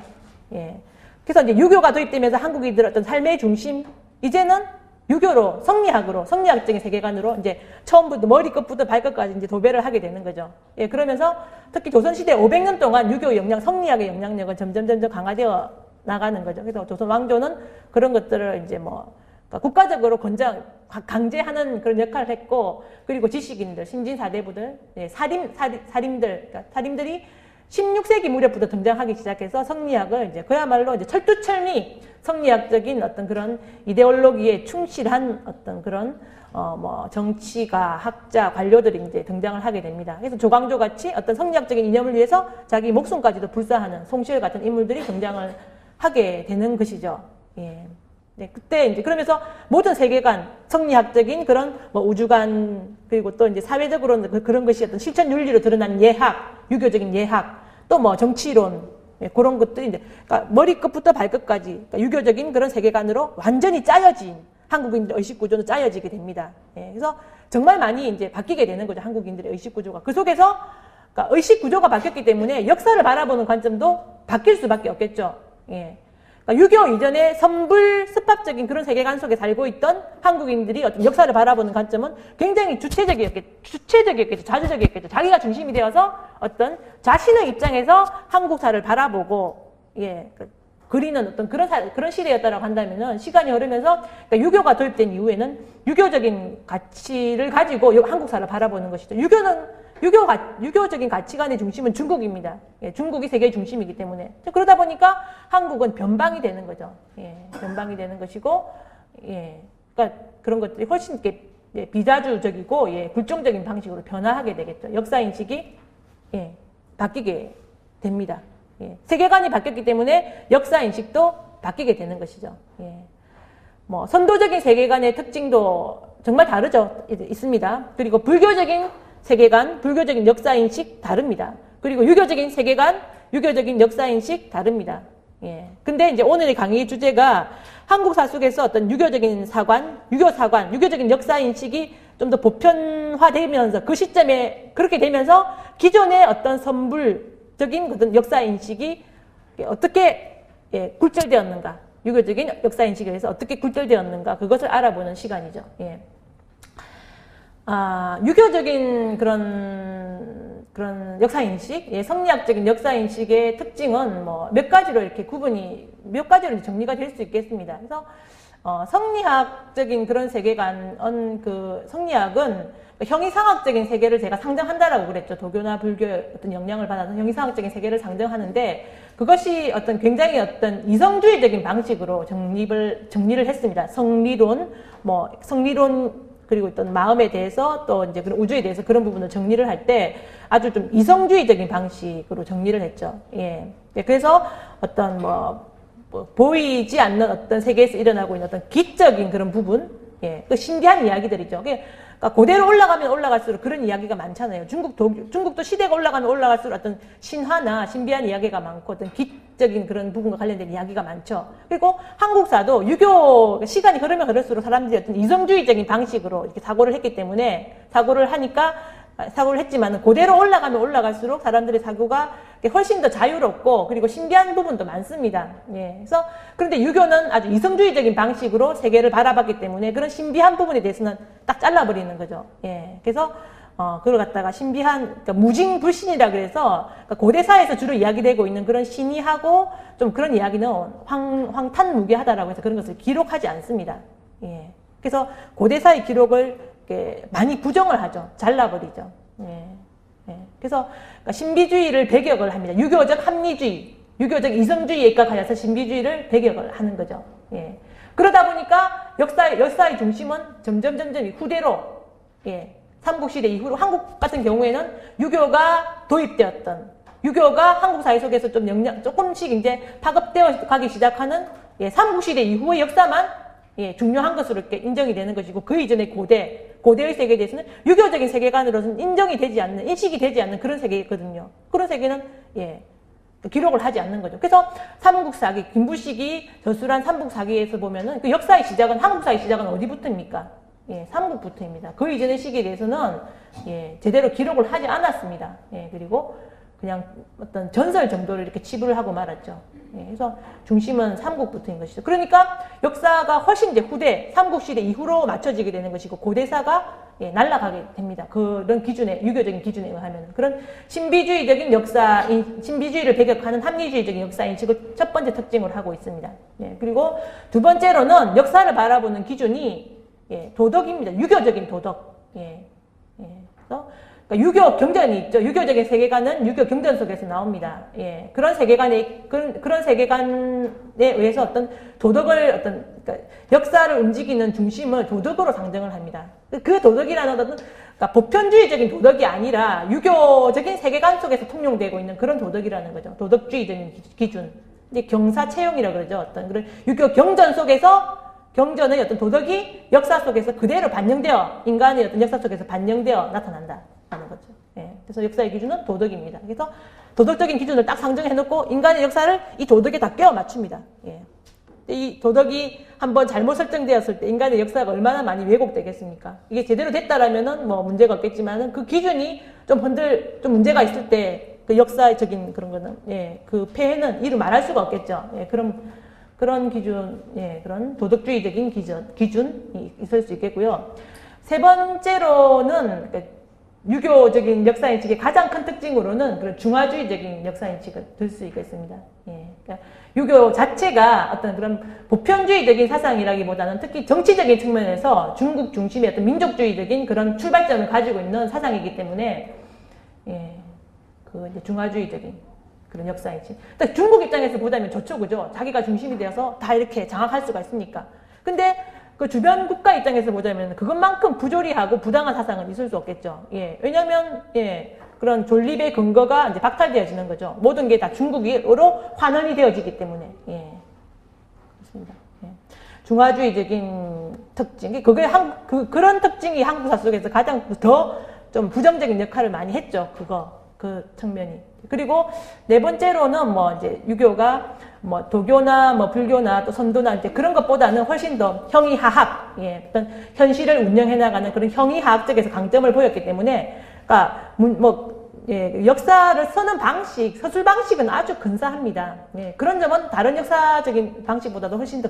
그래서 이제 유교가 도입되면서 한국인들의 어떤 삶의 중심, 이제는 유교로, 성리학적인 세계관으로 이제 처음부터 머리끝부터 발끝까지 이제 도배를 하게 되는 거죠. 그러면서 특히 조선시대 500년 동안 유교 성리학의 영향력은 점점 강화되어 나가는 거죠. 그래서 조선 왕조는 그런 것들을 이제 그러니까 국가적으로 강제하는 그런 역할을 했고, 그리고 지식인들, 신진사대부들, 살인들, 그러니까 살인들이 16세기 무렵부터 등장하기 시작해서 성리학을 이제 그야말로 이제 철두철미 성리학적인 어떤 그런 이데올로기에 충실한 어떤 그런 정치가, 학자, 관료들이 이제 등장을 하게 됩니다. 그래서 조광조 같이 어떤 성리학적인 이념을 위해서 자기 목숨까지도 불사하는 송시열 같은 인물들이 등장을 하게 되는 것이죠. 그때 이제 그러면서 모든 세계관, 성리학적인 그런 우주관, 그리고 또 이제 사회적으로는 그런 것이 어떤 실천 윤리로 드러난 예학, 유교적인 예학, 또 정치론, 그런 것들이 이제 그러니까 머리끝부터 발끝까지 그러니까 유교적인 그런 세계관으로 완전히 짜여진 한국인들의 의식 구조는 짜여지게 됩니다. 그래서 정말 많이 이제 바뀌게 되는 거죠. 한국인들의 의식 구조가. 그 속에서 그러니까 의식 구조가 바뀌었기 때문에 역사를 바라보는 관점도 바뀔 수밖에 없겠죠. 그러니까 유교 이전에 선불습합적인 그런 세계관 속에 살고 있던 한국인들이 어떤 역사를 바라보는 관점은 굉장히 주체적이었겠죠. 자주적이었겠죠. 자기가 중심이 되어서 어떤 자신의 입장에서 한국사를 바라보고, 그리는 어떤 그런 시대였다라고 한다면은 시간이 흐르면서 그러니까 유교가 도입된 이후에는 유교적인 가치를 가지고 한국사를 바라보는 것이죠. 유교적인 가치관의 중심은 중국입니다. 중국이 세계의 중심이기 때문에. 그러다 보니까 한국은 변방이 되는 거죠. 변방이 되는 것이고, 그러니까 그런 것들이 훨씬 비자주적이고, 굴종적인 방식으로 변화하게 되겠죠. 역사인식이, 바뀌게 됩니다. 세계관이 바뀌었기 때문에 역사인식도 바뀌게 되는 것이죠. 선도적인 세계관의 특징도 정말 다르죠. 있습니다. 그리고 불교적인 세계관, 불교적인 역사인식 다릅니다. 그리고 유교적인 세계관, 유교적인 역사인식 다릅니다. 근데 이제 오늘의 강의 주제가 한국사 속에서 어떤 유교적인 사관, 유교적인 역사인식이 좀 더 보편화되면서 그 시점에 그렇게 되면서 기존의 어떤 선불적인 어떤 역사인식이 어떻게 굴절되었는가, 유교적인 역사인식에 의해서 어떻게 굴절되었는가, 그것을 알아보는 시간이죠. 유교적인 그런 그런 역사인식, 예, 성리학적인 역사인식의 특징은 뭐 몇 가지로 이렇게 몇 가지로 정리가 될 수 있겠습니다. 그래서, 성리학적인 그런 세계관, 성리학은 형이상학적인 세계를 제가 상정한다라고 그랬죠. 도교나 불교의 어떤 영향을 받아서 형이상학적인 세계를 상정하는데, 그것이 굉장히 이성주의적인 방식으로 정리를 했습니다. 성리론, 그리고 어떤 마음에 대해서 또 이제 그런 우주에 대해서 그런 부분을 정리를 할 때 아주 좀 이성주의적인 방식으로 정리를 했죠. 예. 그래서 보이지 않는 어떤 세계에서 일어나고 있는 어떤 기적인 그런 부분, 예. 그 신비한 이야기들이죠. 그러니까 고대로 올라가면 올라갈수록 그런 이야기가 많잖아요. 중국도 시대가 올라가면 올라갈수록 어떤 신화나 신비한 이야기가 많고 어떤 기적인 그런 부분과 관련된 이야기가 많죠. 그리고 한국사도 유교 시간이 흐르면 흐를수록 사람들이 어떤 이성주의적인 방식으로 이렇게 사고를 했기 때문에 사고를 했지만 고대로 올라가면 올라갈수록 사람들의 사고가 훨씬 더 자유롭고 그리고 신비한 부분도 많습니다. 예. 그런데 유교는 아주 이성주의적인 방식으로 세계를 바라봤기 때문에 그런 신비한 부분에 대해서는 딱 잘라버리는 거죠. 예. 그래서 그걸 갖다가 그러니까 무징불신이라 그래서 그러니까 고대사에서 주로 이야기되고 있는 그런 신이하고 좀 그런 이야기는 황탄무계하다라고 해서 그런 것을 기록하지 않습니다. 예. 그래서 고대사의 기록을 많이 부정을 하죠. 잘라버리죠. 예. 예. 그래서 신비주의를 배격을 합니다. 유교적 합리주의, 유교적 이성주의에 입각하여서 신비주의를 배격을 하는 거죠. 예. 그러다 보니까 역사의 중심은 점점 후대로, 예. 삼국시대 이후로 한국 같은 경우에는 유교가 도입되었던, 유교가 한국 사회 속에서 조금씩 이제 파급되어 가기 시작하는, 예. 삼국시대 이후의 역사만, 예. 중요한 것으로 이렇게 인정이 되는 것이고, 그 이전의 고대의 세계에 대해서는 유교적인 세계관으로서는 인식이 되지 않는 그런 세계거든요. 그런 세계는, 예. 기록을 하지 않는 거죠. 그래서 삼국사기, 김부식이 저술한 삼국사기에서 보면은 그 한국사의 시작은 어디부터입니까? 예, 삼국부터입니다. 그 이전의 시기에 대해서는, 예, 제대로 기록을 하지 않았습니다. 예, 그리고 그냥 어떤 전설 정도를 이렇게 치부를 하고 말았죠. 예, 그래서 중심은 삼국부터인 것이죠. 그러니까 역사가 훨씬 이제 삼국시대 이후로 맞춰지게 되는 것이고, 고대사가, 예, 날아가게 됩니다. 그런 유교적인 기준에 의하면. 그런 신비주의를 배격하는 합리주의적인 역사인식을 첫 번째 특징으로 하고 있습니다. 예, 그리고 두 번째로는 역사를 바라보는 기준이, 예, 도덕입니다. 유교적인 도덕. 예, 예. 그래서 그러니까 유교 경전이 있죠. 유교적인 세계관은 유교 경전 속에서 나옵니다. 예, 그런 세계관에 의해서 어떤 도덕을 그러니까 역사를 움직이는 중심을 도덕으로 상정을 합니다. 그 도덕이라는 것은 그러니까 보편주의적인 도덕이 아니라 유교적인 세계관 속에서 통용되고 있는 그런 도덕이라는 거죠. 도덕주의적인 기준. 이제 경사체용이라고 그러죠. 어떤 그런 유교 경전의 어떤 도덕이 역사 속에서 그대로 인간의 어떤 역사 속에서 반영되어 나타난다. 하는 거죠. 예. 그래서 역사의 기준은 도덕입니다. 그래서 도덕적인 기준을 딱 상정해놓고 인간의 역사를 이 도덕에 다 끼워 맞춥니다. 예. 이 도덕이 한번 잘못 설정되었을 때 인간의 역사가 얼마나 많이 왜곡되겠습니까? 이게 제대로 됐다라면은 뭐 문제가 없겠지만은 그 기준이 좀 문제가 있을 때 그 역사적인 그런 거는, 예, 그 폐해는 이루 말할 수가 없겠죠. 예, 그런 기준, 예, 그런 도덕주의적인 기준이 있을 수 있겠고요. 세 번째로는, 유교적인 역사인식의 가장 큰 특징으로는 그런 중화주의적인 역사인식을 들 수 있겠습니다. 예, 그러니까 유교 자체가 어떤 그런 보편주의적인 사상이라기보다는 특히 정치적인 측면에서 중국 중심의 어떤 민족주의적인 그런 출발점을 가지고 있는 사상이기 때문에, 예, 이제 중화주의적인 그런 역사인식. 중국 입장에서 보자면 좋죠, 그죠? 자기가 중심이 되어서 다 이렇게 장악할 수가 있으니까. 근데 그 주변 국가 입장에서 보자면 그것만큼 부조리하고 부당한 사상은 있을 수 없겠죠. 예. 왜냐면, 예, 그런 존립의 근거가 이제 박탈되어지는 거죠. 모든 게 다 중국으로 환원이 되어지기 때문에. 예. 그렇습니다. 예. 중화주의적인 특징. 그런 특징이 한국사 속에서 가장 더 좀 부정적인 역할을 많이 했죠. 그 측면이. 그리고 네 번째로는 이제 유교가 도교나 불교나 또 선도나 이제 그런 것보다는 훨씬 더 형이하학, 예, 어떤 현실을 운영해 나가는 그런 형이하학 쪽에서 강점을 보였기 때문에, 그러니까 예, 역사를 쓰는 서술 방식은 아주 근사합니다. 예, 그런 점은 다른 역사적인 방식보다도 훨씬 더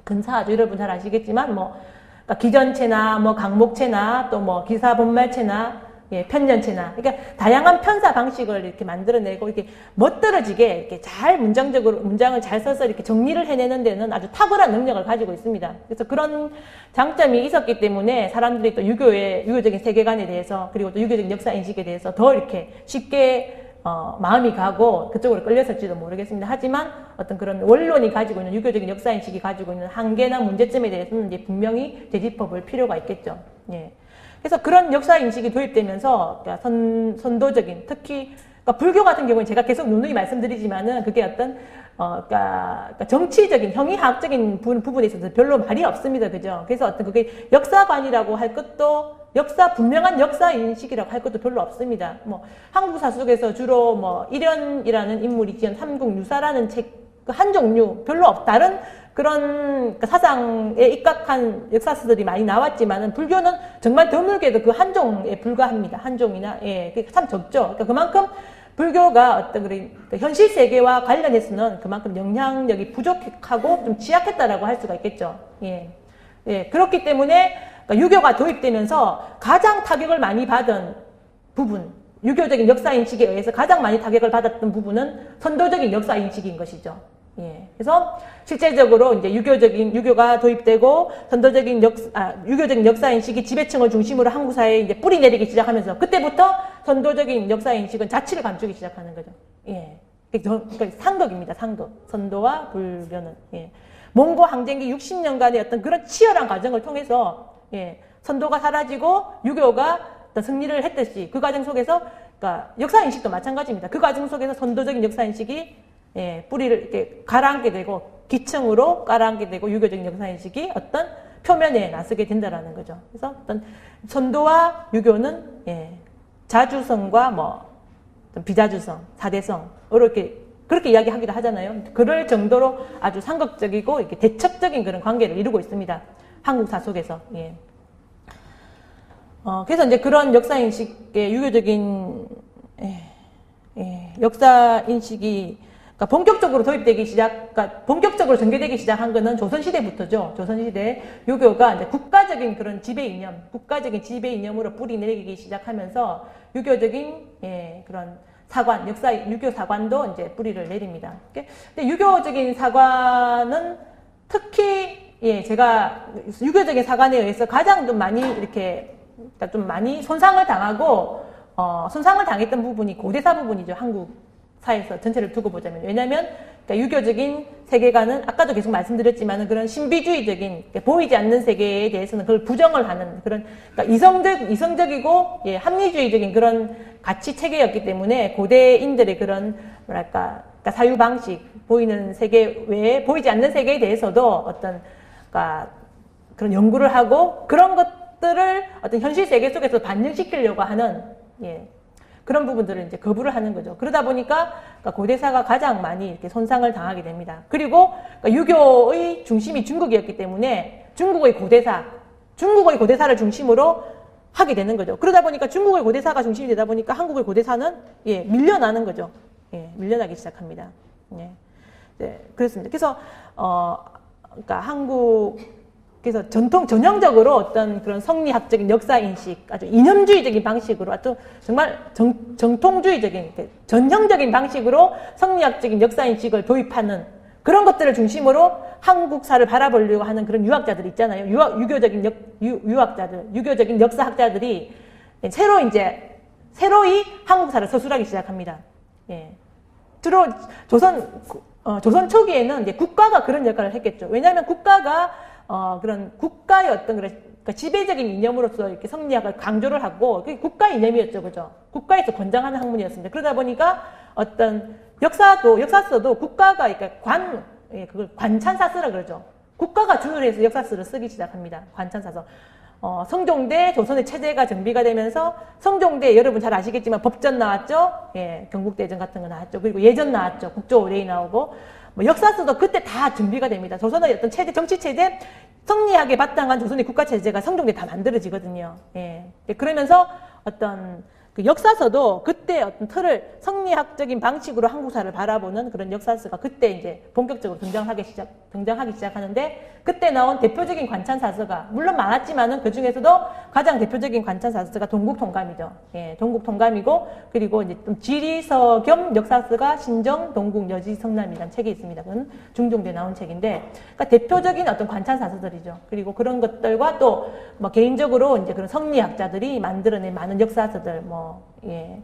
근사하죠. 여러분 잘 아시겠지만 그러니까 기전체나 강목체나 또 기사본말체나 예, 편년체나, 그러니까 다양한 편사 방식을 이렇게 만들어내고 이렇게 멋들어지게 이렇게 잘 문장을 잘 써서 이렇게 정리를 해내는 데는 아주 탁월한 능력을 가지고 있습니다. 그래서 그런 장점이 있었기 때문에 사람들이 또 유교적인 세계관에 대해서 그리고 또 유교적인 역사 인식에 대해서 더 이렇게 쉽게 마음이 가고 그쪽으로 끌렸을지도 모르겠습니다. 하지만 어떤 그런 원론이 가지고 있는 유교적인 역사 인식이 가지고 있는 한계나 문제점에 대해서는 이제 분명히 되짚어 볼 필요가 있겠죠. 예. 그래서 그런 역사 인식이 도입되면서 그러니까 선도적인 특히 그러니까 불교 같은 경우는 제가 계속 누누이 말씀드리지만은 그게 어떤 그러니까 정치적인 형이학적인 부분에 있어서 별로 말이 없습니다. 그죠? 그래서 어떤 그게 역사관이라고 할 것도 분명한 역사 인식이라고 할 것도 별로 없습니다. 뭐 한국사 속에서 주로 뭐 일연이라는 인물이 지은 삼국유사라는 책 그 한 종류 별로 다른 그런 사상에 입각한 역사서들이 많이 나왔지만은 불교는 정말 드물게도 그 한 종에 불과합니다. 한 종이나 예, 그게 참 적죠. 그러니까 그만큼 불교가 어떤 그러니까 현실 세계와 관련해서는 그만큼 영향력이 부족하고 좀 취약했다라고 할 수가 있겠죠. 예, 예, 그렇기 때문에 그러니까 유교가 도입되면서 가장 타격을 많이 받은 부분, 유교적인 역사 인식에 의해서 가장 많이 타격을 받았던 부분은 선도적인 역사 인식인 것이죠. 예. 그래서 실제적으로 이제 유교가 도입되고 유교적인 역사 인식이 지배층을 중심으로 한국 사회에 이제 뿌리 내리기 시작하면서 그때부터 선도적인 역사 인식은 자취를 감추기 시작하는 거죠. 예. 그러니까 상극입니다. 상극. 선도와 불교는. 예. 몽고 항쟁기 60년간의 어떤 그런 치열한 과정을 통해서 예. 선도가 사라지고 유교가 어떤 승리를 했듯이 그 과정 속에서 그러니까 역사 인식도 마찬가지입니다. 그 과정 속에서 선도적인 역사 인식이 예, 뿌리를 이렇게 가라앉게 되고 기층으로 가라앉게 되고 유교적인 역사인식이 어떤 표면에 나서게 된다라는 거죠. 그래서 어떤 선도와 유교는 예, 자주성과 뭐 어떤 비자주성, 사대성으로 이렇게 그렇게 이야기하기도 하잖아요. 그럴 정도로 아주 상극적이고 이렇게 대척적인 그런 관계를 이루고 있습니다. 한국사 속에서. 예. 그래서 이제 그런 역사인식의 유교적인 역사인식이 그러니까 본격적으로 전개되기 시작한 거는 조선시대부터죠. 조선시대 유교가 이제 국가적인 그런 국가적인 지배 이념으로 뿌리 내리기 시작하면서 유교적인 그런 유교 사관도 이제 뿌리를 내립니다. 근데 유교적인 사관은 특히 제가 유교적인 사관에 의해서 가장 좀 많이 그러니까 좀 많이 손상을 당했던 부분이 고대사 부분이죠. 한국 사에서 전체를 두고 보자면. 왜냐하면 그러니까 유교적인 세계관은 아까도 계속 말씀드렸지만 그런 신비주의적인 그러니까 보이지 않는 세계에 대해서는 그걸 부정을 하는 그런 그러니까 이성적이고 합리주의적인 그런 가치 체계였기 때문에 고대인들의 그런 그러니까 사유 방식 보이는 세계 외에 보이지 않는 세계에 대해서도 어떤 그러니까 그런 연구를 하고 그런 것들을 어떤 현실 세계 속에서 반영시키려고 하는 그런 부분들을 이제 거부를 하는 거죠. 그러다 보니까 고대사가 가장 많이 이렇게 손상을 당하게 됩니다. 그리고 유교의 중심이 중국이었기 때문에 중국의 고대사를 중심으로 하게 되는 거죠. 그러다 보니까 중국의 고대사가 중심이 되다 보니까 한국의 고대사는 밀려나는 거죠. 밀려나기 시작합니다. 그렇습니다. 그래서 그러니까 그래서 전형적으로 어떤 그런 성리학적인 역사 인식, 아주 이념주의적인 방식으로, 아주 정말 정통주의적인, 전형적인 방식으로 성리학적인 역사 인식을 도입하는 그런 것들을 중심으로 한국사를 바라보려고 하는 그런 유학자들 있잖아요. 유교적인 역사학자들이 새로이 한국사를 서술하기 시작합니다. 주로 조선 초기에는 이제 국가가 그런 역할을 했겠죠. 왜냐하면 국가가 그런 국가의 어떤 그러니까 지배적인 이념으로서 이렇게 성리학을 강조를 하고 그게 국가 이념이었죠, 그죠? 국가에서 권장하는 학문이었습니다. 그러다 보니까 어떤 역사서도 국가가 그걸 관찬사서라 그러죠. 국가가 주도를 해서 역사서를 쓰기 시작합니다. 관찬사서. 성종대 조선의 체제가 정비가 되면서 성종대 여러분 잘 아시겠지만 법전 나왔죠? 경국대전 같은 거 나왔죠. 그리고 예전 나왔죠. 국조의례이 나오고. 역사서도 그때 다 준비가 됩니다. 조선의 어떤 정치체제, 성리학에 바탕한 조선의 국가체제가 성종대 다 만들어지거든요. 그러면서 어떤 그 역사서도 그때 어떤 틀을 성리학적인 방식으로 한국사를 바라보는 그런 역사서가 그때 이제 본격적으로 등장하기 시작하는데 그때 나온 대표적인 관찬사서가 물론 많았지만은 그 중에서도 가장 대표적인 관찬사서가 동국통감이죠. 예, 동국통감이고 그리고 이제 좀 지리서 겸 역사서가 신정, 동국, 여지, 성남이라는 책이 있습니다. 그건 중종대 나온 책인데, 그러니까 대표적인 어떤 관찬사서들이죠. 그리고 그런 것들과 또 뭐 개인적으로 이제 그런 성리학자들이 만들어낸 많은 역사서들 뭐 예.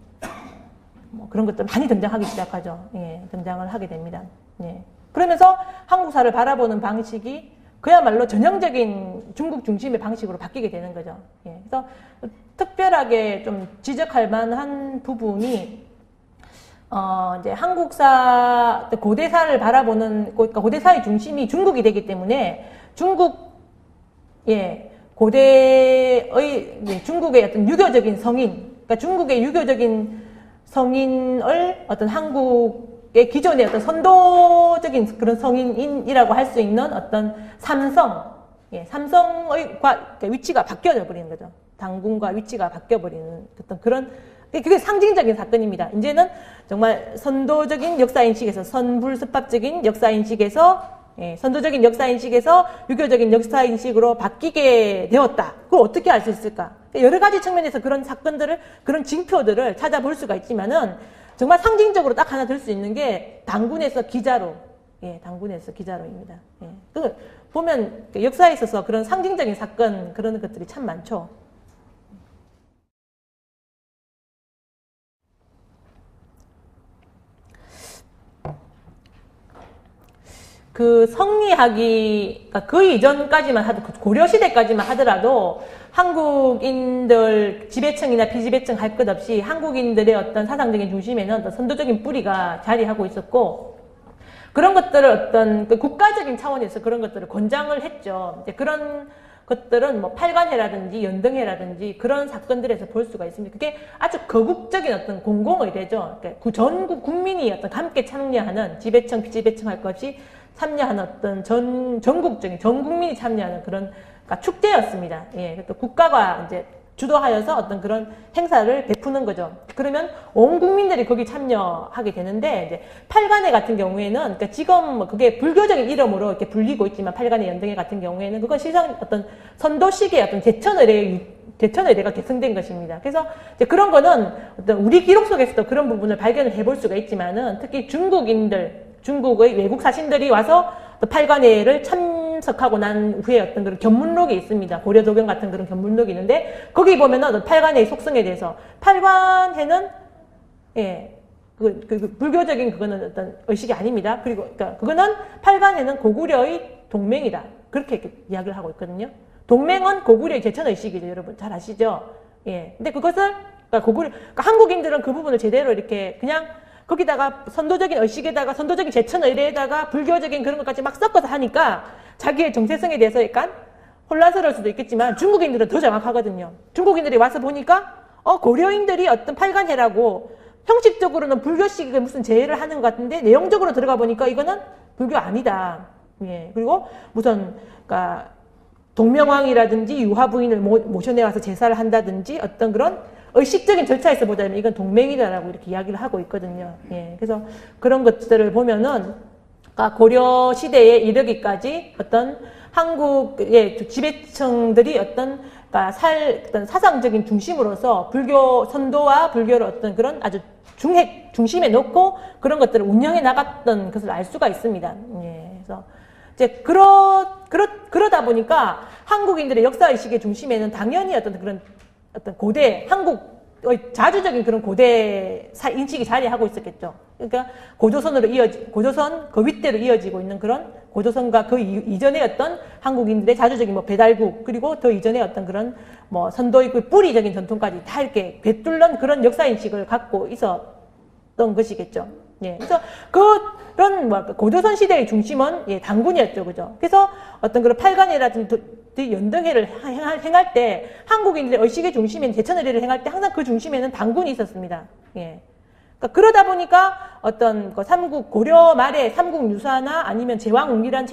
뭐 그런 것들 많이 등장하기 시작하죠. 예, 등장을 하게 됩니다. 예. 그러면서 한국사를 바라보는 방식이 그야말로 전형적인 중국 중심의 방식으로 바뀌게 되는 거죠. 예. 그래서 특별하게 좀 지적할 만한 부분이 이제 한국사, 고대사를 바라보는, 그러니까 고대사의 중심이 중국이 되기 때문에 중국, 예, 고대의, 중국의 어떤 유교적인 성인, 그러니까 중국의 유교적인 성인을 어떤 한국의 기존의 어떤 선도적인 그런 성인이라고 할 수 있는 어떤 삼성, 예, 삼성의 위치가 바뀌어져 버리는 거죠. 당군과 위치가 바뀌어버리는 어떤 그런, 그게 상징적인 사건입니다. 이제는 정말 선도적인 역사인식에서, 선불습합적인 역사인식에서, 예, 선도적인 역사인식에서 유교적인 역사인식으로 바뀌게 되었다. 그걸 어떻게 알 수 있을까? 여러 가지 측면에서 그런 사건들을, 그런 징표들을 찾아볼 수가 있지만은 정말 상징적으로 딱 하나 들 수 있는 게 당군에서 기자로, 예, 당군에서 기자로입니다. 예. 그 보면 역사에 있어서 그런 상징적인 사건, 그런 것들이 참 많죠. 그 성리학이, 그러니까 그 이전까지만 하더라도, 고려시대까지만 하더라도 한국인들 지배층이나 비지배층 할 것 없이 한국인들의 어떤 사상적인 중심에는 어떤 선도적인 뿌리가 자리하고 있었고, 그런 것들을 어떤 그 국가적인 차원에서 그런 것들을 권장을 했죠. 이제 그런 것들은 뭐 팔관해라든지 연등해라든지 그런 사건들에서 볼 수가 있습니다. 그게 아주 거국적인 어떤 공공의례죠. 그러니까 전국 국민이 어떤 함께 참여하는 지배층, 비지배층 할 것 없이 참여하는 어떤 전국적인, 전 국민이 참여하는 그런, 그러니까 축제였습니다. 예. 또 국가가 이제 주도하여서 어떤 그런 행사를 베푸는 거죠. 그러면 온 국민들이 거기 참여하게 되는데, 이제 팔관회 같은 경우에는, 그러니까 지금 뭐 그게 불교적인 이름으로 이렇게 불리고 있지만, 팔관회 연등회 같은 경우에는 그건 실상 어떤 선도식의 어떤 제천의례가 계승된 것입니다. 그래서 이제 그런 거는 어떤 우리 기록 속에서도 그런 부분을 발견을 해볼 수가 있지만은, 특히 중국의 외국 사신들이 와서 팔관회를 참석하고 난 후에 어떤 그런 견문록이 있습니다. 고려도경 같은 그런 견문록이 있는데, 거기 보면은 팔관회의 속성에 대해서, 팔관회는, 예, 불교적인 그거는 어떤 의식이 아닙니다. 그리고, 그러니까 그거는 팔관회는 고구려의 동맹이다. 그렇게 이야기를 하고 있거든요. 동맹은 고구려의 제천의식이죠. 여러분 잘 아시죠? 예. 근데 그것을, 그러니까 한국인들은 그 부분을 제대로 이렇게 그냥 거기다가 선도적인 의식에다가 선도적인 제천의례에다가 불교적인 그런 것까지 막 섞어서 하니까 자기의 정체성에 대해서 약간 혼란스러울 수도 있겠지만 중국인들은 더 정확하거든요. 중국인들이 와서 보니까 고려인들이 어떤 팔관회라고 형식적으로는 불교식의 무슨 제의를 하는 것 같은데 내용적으로 들어가 보니까 이거는 불교 아니다. 예. 그리고 무슨 그러니까 동명왕이라든지 유화 부인을 모셔내와서 제사를 한다든지 어떤 그런 의식적인 절차에서 보자면 이건 동맹이다라고 이렇게 이야기를 하고 있거든요. 예, 그래서 그런 것들을 보면은 고려 시대에 이르기까지 어떤 한국의 지배층들이 어떤 사상적인 중심으로서 불교 선도와 불교를 어떤 그런 아주 중심에 놓고 그런 것들을 운영해 나갔던 것을 알 수가 있습니다. 예, 그래서 이제 그러다 보니까 한국인들의 역사의식의 중심에는 당연히 어떤 고대, 한국의 자주적인 그런 고대 인식이 자리하고 있었겠죠. 그러니까 고조선 그 윗대로 이어지고 있는 그런 고조선과 그 이전의 어떤 한국인들의 자주적인 뭐 배달국, 그리고 더 이전의 어떤 그런 뭐 선도의 그 뿌리적인 전통까지 다 이렇게 배뚫는 그런 역사인식을 갖고 있었던 것이겠죠. 예. 그래서 그런 고조선 시대의 중심은 예, 당군이었죠. 그죠? 그래서 어떤 그런 팔관회라든지 연등회를 행할 때 한국인들의 의식의 중심인 제천의례를 행할 때 항상 그 중심에는 당군이 있었습니다. 예. 그러니까 그러다 보니까 어떤 고려 말에 삼국유사나 아니면 제왕웅리라는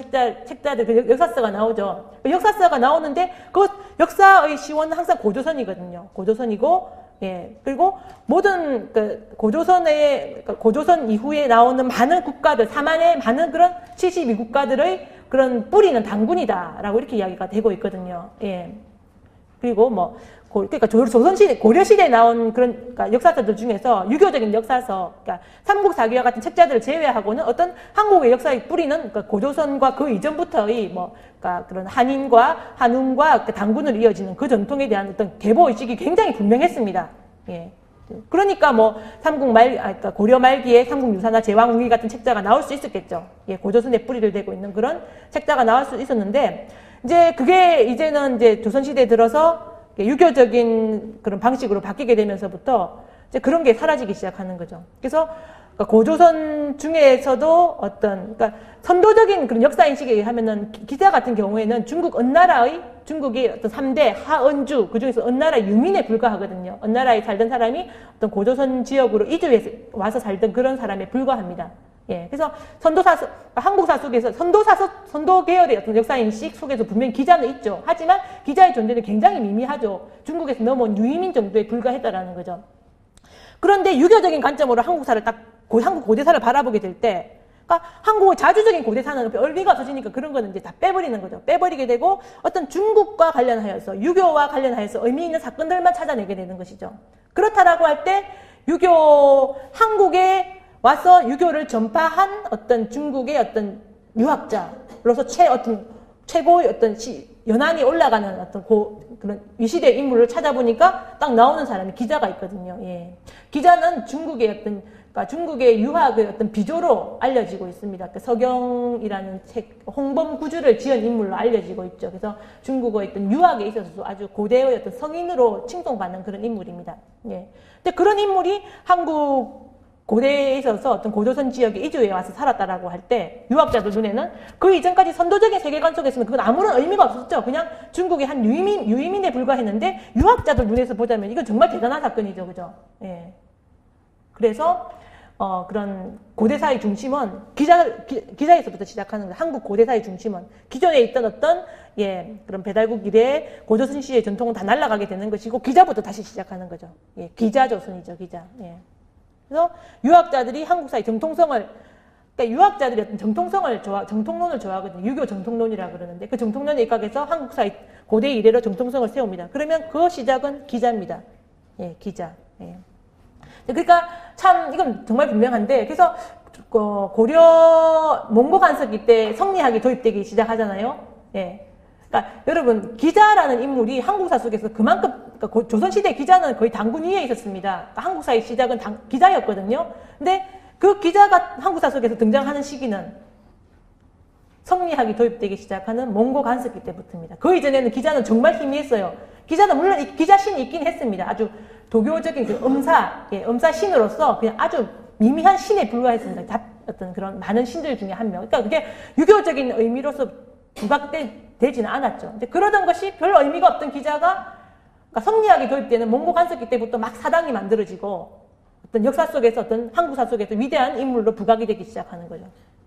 책자들 그 역사서가 나오죠. 그 역사서가 나오는데 그 역사의 시원은 항상 고조선이거든요. 고조선이고 예. 그리고 모든 고조선 이후에 나오는 많은 국가들, 사만의 많은 그런 72국가들의 그런 뿌리는 단군이다라고 이렇게 이야기가 되고 있거든요. 예. 그리고 뭐 그러니까 조선시대, 고려시대에 나온 그런, 그러니까 역사서들 중에서 유교적인 역사서, 그러니까 삼국사기와 같은 책자들을 제외하고는 어떤 한국의 역사의 뿌리는 그러니까 고조선과 그 이전부터의 뭐, 그러니까 그런 한인과 한웅과 그 단군으로 이어지는 그 전통에 대한 어떤 계보의식이 굉장히 분명했습니다. 예. 그러니까 뭐 그러니까 고려 말기에 삼국유사나 제왕웅기 같은 책자가 나올 수 있었겠죠. 예, 고조선의 뿌리를 대고 있는 그런 책자가 나올 수 있었는데, 이제 그게 이제는 이제 조선시대에 들어서 유교적인 그런 방식으로 바뀌게 되면서부터 이제 그런 게 사라지기 시작하는 거죠. 그래서 고조선 중에서도 어떤, 그러니까 선도적인 그런 역사인식에 하면은 기자 같은 경우에는 중국이 어떤 3대 하은주, 그 중에서 은나라 유민에 불과하거든요. 은나라에 살던 사람이 어떤 고조선 지역으로 이주해서 와서 살던 그런 사람에 불과합니다. 예, 그래서 한국사 속에서 선도 계열의 어떤 역사인식 속에서 분명히 기자는 있죠. 하지만 기자의 존재는 굉장히 미미하죠. 중국에서 넘어온 유이민 정도에 불과했다라는 거죠. 그런데 유교적인 관점으로 한국 고대사를 바라보게 될 때, 그러니까 한국의 자주적인 고대사는 의미가 없어지니까 그런 거는 이제 다 빼버리는 거죠. 빼버리게 되고 어떤 중국과 관련하여서, 유교와 관련하여서 의미 있는 사건들만 찾아내게 되는 것이죠. 그렇다라고 할 때 한국에 와서 유교를 전파한 어떤 중국의 어떤 유학자로서 최고의 어떤 연한이 올라가는 어떤 그런 위시대 인물을 찾아보니까 딱 나오는 사람이 기자가 있거든요. 예. 기자는 그러니까 중국의 유학의 어떤 비조로 알려지고 있습니다. 그러니까 서경이라는 책, 홍범구주를 지은 인물로 알려지고 있죠. 그래서 중국의 어떤 유학에 있어서도 아주 고대의 어떤 성인으로 칭송받는 그런 인물입니다. 예. 근데 그런 인물이 한국 고대에 있어서 어떤 고조선 지역에 이주해 와서 살았다라고 할 때 유학자들 눈에는 그 이전까지 선도적인 세계관 속에서는 그건 아무런 의미가 없었죠. 그냥 중국의 한 유이민에 불과했는데 유학자들 눈에서 보자면 이건 정말 대단한 사건이죠. 그죠? 예. 그래서 그런 고대사의 중심은 기자에서부터 시작하는 거예요. 한국 고대사의 중심은 기존에 있던 어떤 그런 배달국 이래 고조선 시의 전통은 다 날아가게 되는 것이고 기자부터 다시 시작하는 거죠. 예. 기자조선이죠. 기자. 예. 그래서 유학자들이 한국사의 정통성을, 그러니까 유학자들이 어떤 정통론을 좋아하거든요. 유교 정통론이라고 그러는데 그 정통론에 입각해서 한국사의 고대 이래로 정통성을 세웁니다. 그러면 그 시작은 기자입니다. 예, 기자. 예. 그러니까 참 이건 정말 분명한데, 그래서 고려 몽고 간섭기 때 성리학이 도입되기 시작하잖아요. 예. 그러니까 여러분, 기자라는 인물이 한국사 속에서 그만큼, 그러니까 조선시대 기자는 거의 단군 위에 있었습니다. 그러니까 한국사의 시작은 기자였거든요. 근데 그 기자가 한국사 속에서 등장하는 시기는 성리학이 도입되기 시작하는 몽고 간섭기 때부터입니다. 그 이전에는 기자는 정말 희미했어요. 기자는 물론 기자신이 있긴 했습니다. 아주 도교적인 그 음사 신으로서 그냥 아주 미미한 신에 불과했습니다. 어떤 그런 많은 신들 중에 한 명. 그러니까 그게 유교적인 의미로서 부각되지는 않았죠. 근데 그러던 것이 별 의미가 없던 기자가, 그러니까 성리학이 도입되는 몽고 간섭기 때부터 막 사당이 만들어지고 어떤 역사 속에서 어떤 한국사 속에서 위대한 인물로 부각이 되기 시작하는 거죠.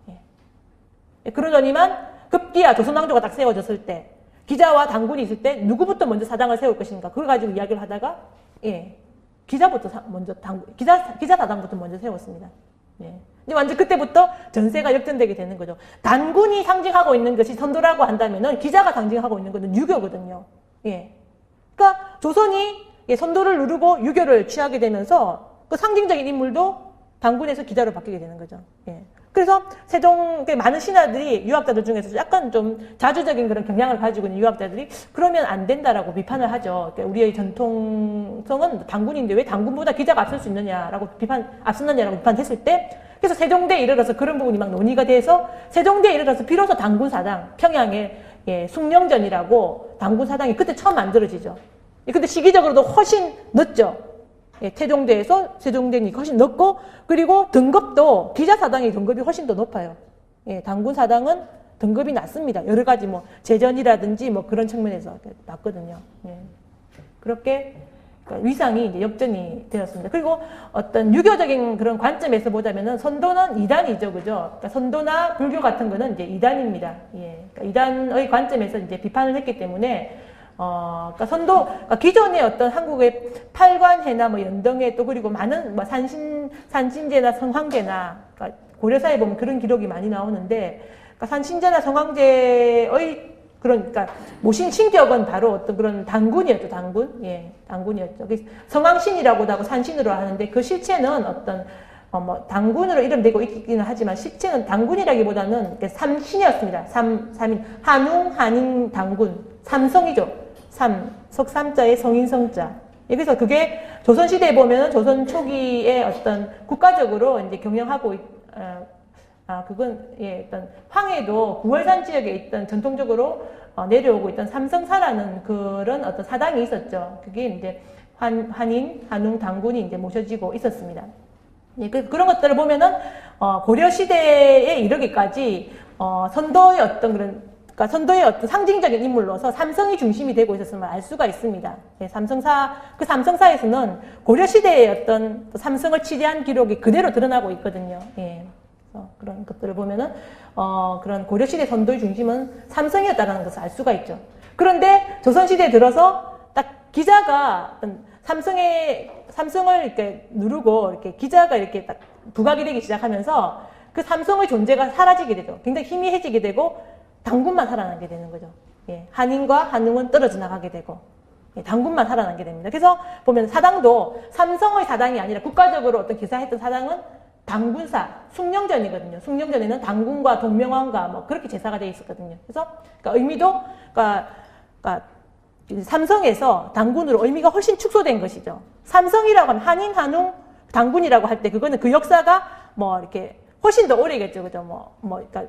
예. 그러더니만 급기야 조선왕조가 딱 세워졌을 때 기자와 단군이 있을 때 누구부터 먼저 사당을 세울 것인가 그걸 가지고 이야기를 하다가 기자부터 먼저 기자 사당부터 먼저 세웠습니다. 예. 근데 완전 그때부터 전세가 역전되게 되는 거죠. 단군이 상징하고 있는 것이 선도라고 한다면은 기자가 상징하고 있는 것은 유교거든요. 예. 그러니까 조선이 선도를 누르고 유교를 취하게 되면서 그 상징적인 인물도 단군에서 기자로 바뀌게 되는 거죠. 예. 그래서 많은 신하들이 유학자들 중에서 약간 좀 자주적인 그런 경향을 가지고 있는 유학자들이 그러면 안 된다라고 비판을 하죠. 그러니까 우리의 전통성은 단군인데 왜 단군보다 기자가 앞설 수 있느냐라고 앞섰느냐라고 비판했을 때, 그래서 세종대에 이르러서 그런 부분이 막 논의가 돼서 세종대에 이르러서 비로소 단군사당, 평양에 숭령전이라고 단군사당이 그때 처음 만들어지죠. 근데 시기적으로도 훨씬 늦죠. 태종대에서 세종대니 훨씬 높고, 그리고 등급도 기자사당의 등급이 훨씬 더 높아요. 단군사당은 등급이 낮습니다. 여러 가지 재전이라든지 그런 측면에서 낮거든요. 그렇게 위상이 이제 역전이 되었습니다. 그리고 어떤 유교적인 그런 관점에서 보자면은 선도는 이단이죠, 그죠? 그러니까 선도나 불교 같은 거는 이제 이단입니다. 그러니까 이단의 관점에서 이제 비판을 했기 때문에 그러니까 기존의 어떤 한국의 팔관해나 연등회 또 그리고 많은 산신제나 성황제나, 그러니까 고려사에 보면 그런 기록이 많이 나오는데, 그러니까 산신제나 성황제의 그러니까 모신 신격은 바로 어떤 그런 단군이었죠, 단군. 예, 단군이었죠. 성황신이라고도 하고 산신으로 하는데 그 실체는 어떤 뭐 단군으로 이름되고 있기는 하지만 실체는 단군이라기보다는 삼신이었습니다. 삼인 한웅, 한인, 단군, 삼성이죠. 석삼자의 성인성자. 그래서 그게 조선시대에 보면은 조선 초기에 어떤 국가적으로 이제 경영하고 그건 예, 어떤 황해도 구월산 지역에 있던 전통적으로 내려오고 있던 삼성사라는 그런 어떤 사당이 있었죠. 그게 이제 한인, 한웅, 단군이 이제 모셔지고 있었습니다. 예, 그런 것들을 보면은 고려 시대에 이르기까지 선도의 어떤 그러니까 선도의 어떤 상징적인 인물로서 삼성이 중심이 되고 있었음을 알 수가 있습니다. 예, 그 삼성사에서는 고려 시대의 어떤 삼성을 취재한 기록이 그대로 드러나고 있거든요. 예. 그런 것들을 보면은 그런 고려시대 선도의 중심은 삼성이었다는 것을 알 수가 있죠. 그런데 조선시대에 들어서 딱 기자가 삼성을 이렇게 누르고 이렇게 기자가 이렇게 딱 부각이 되기 시작하면서 그 삼성의 존재가 사라지게 되죠. 굉장히 희미해지게 되고 단군만 살아나게 되는 거죠. 예, 한인과 한웅은 떨어져 나가게 되고 예, 단군만 살아나게 됩니다. 그래서 보면 사당도 삼성의 사당이 아니라 국가적으로 어떤 기사했던 사당은 단군사, 숭령전이거든요. 숭령전에는 단군과 동명왕과 뭐 그렇게 제사가 되어 있었거든요. 그래서 그러니까 의미도 그러니까 삼성에서 단군으로 의미가 훨씬 축소된 것이죠. 삼성이라고 하면 한인, 한웅, 단군이라고 할 때 그거는 그 역사가 뭐 이렇게 훨씬 더 오래겠죠. 그죠? 그러니까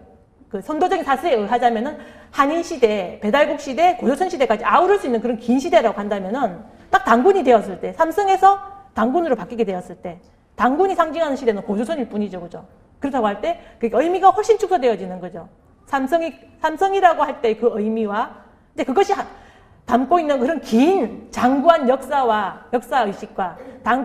그 선도적인 사슬에 의하자면은 한인 시대, 배달국 시대, 고조선 시대까지 아우를 수 있는 그런 긴 시대라고 한다면은 딱 단군이 되었을 때, 삼성에서 단군으로 바뀌게 되었을 때 단군이 상징하는 시대는 고조선일 뿐이죠. 그죠? 그렇다고 할 때, 그 의미가 훨씬 축소되어지는 거죠. 삼성이라고 할 때 그 의미와, 이제 그것이 담고 있는 그런 긴 장구한 역사의식과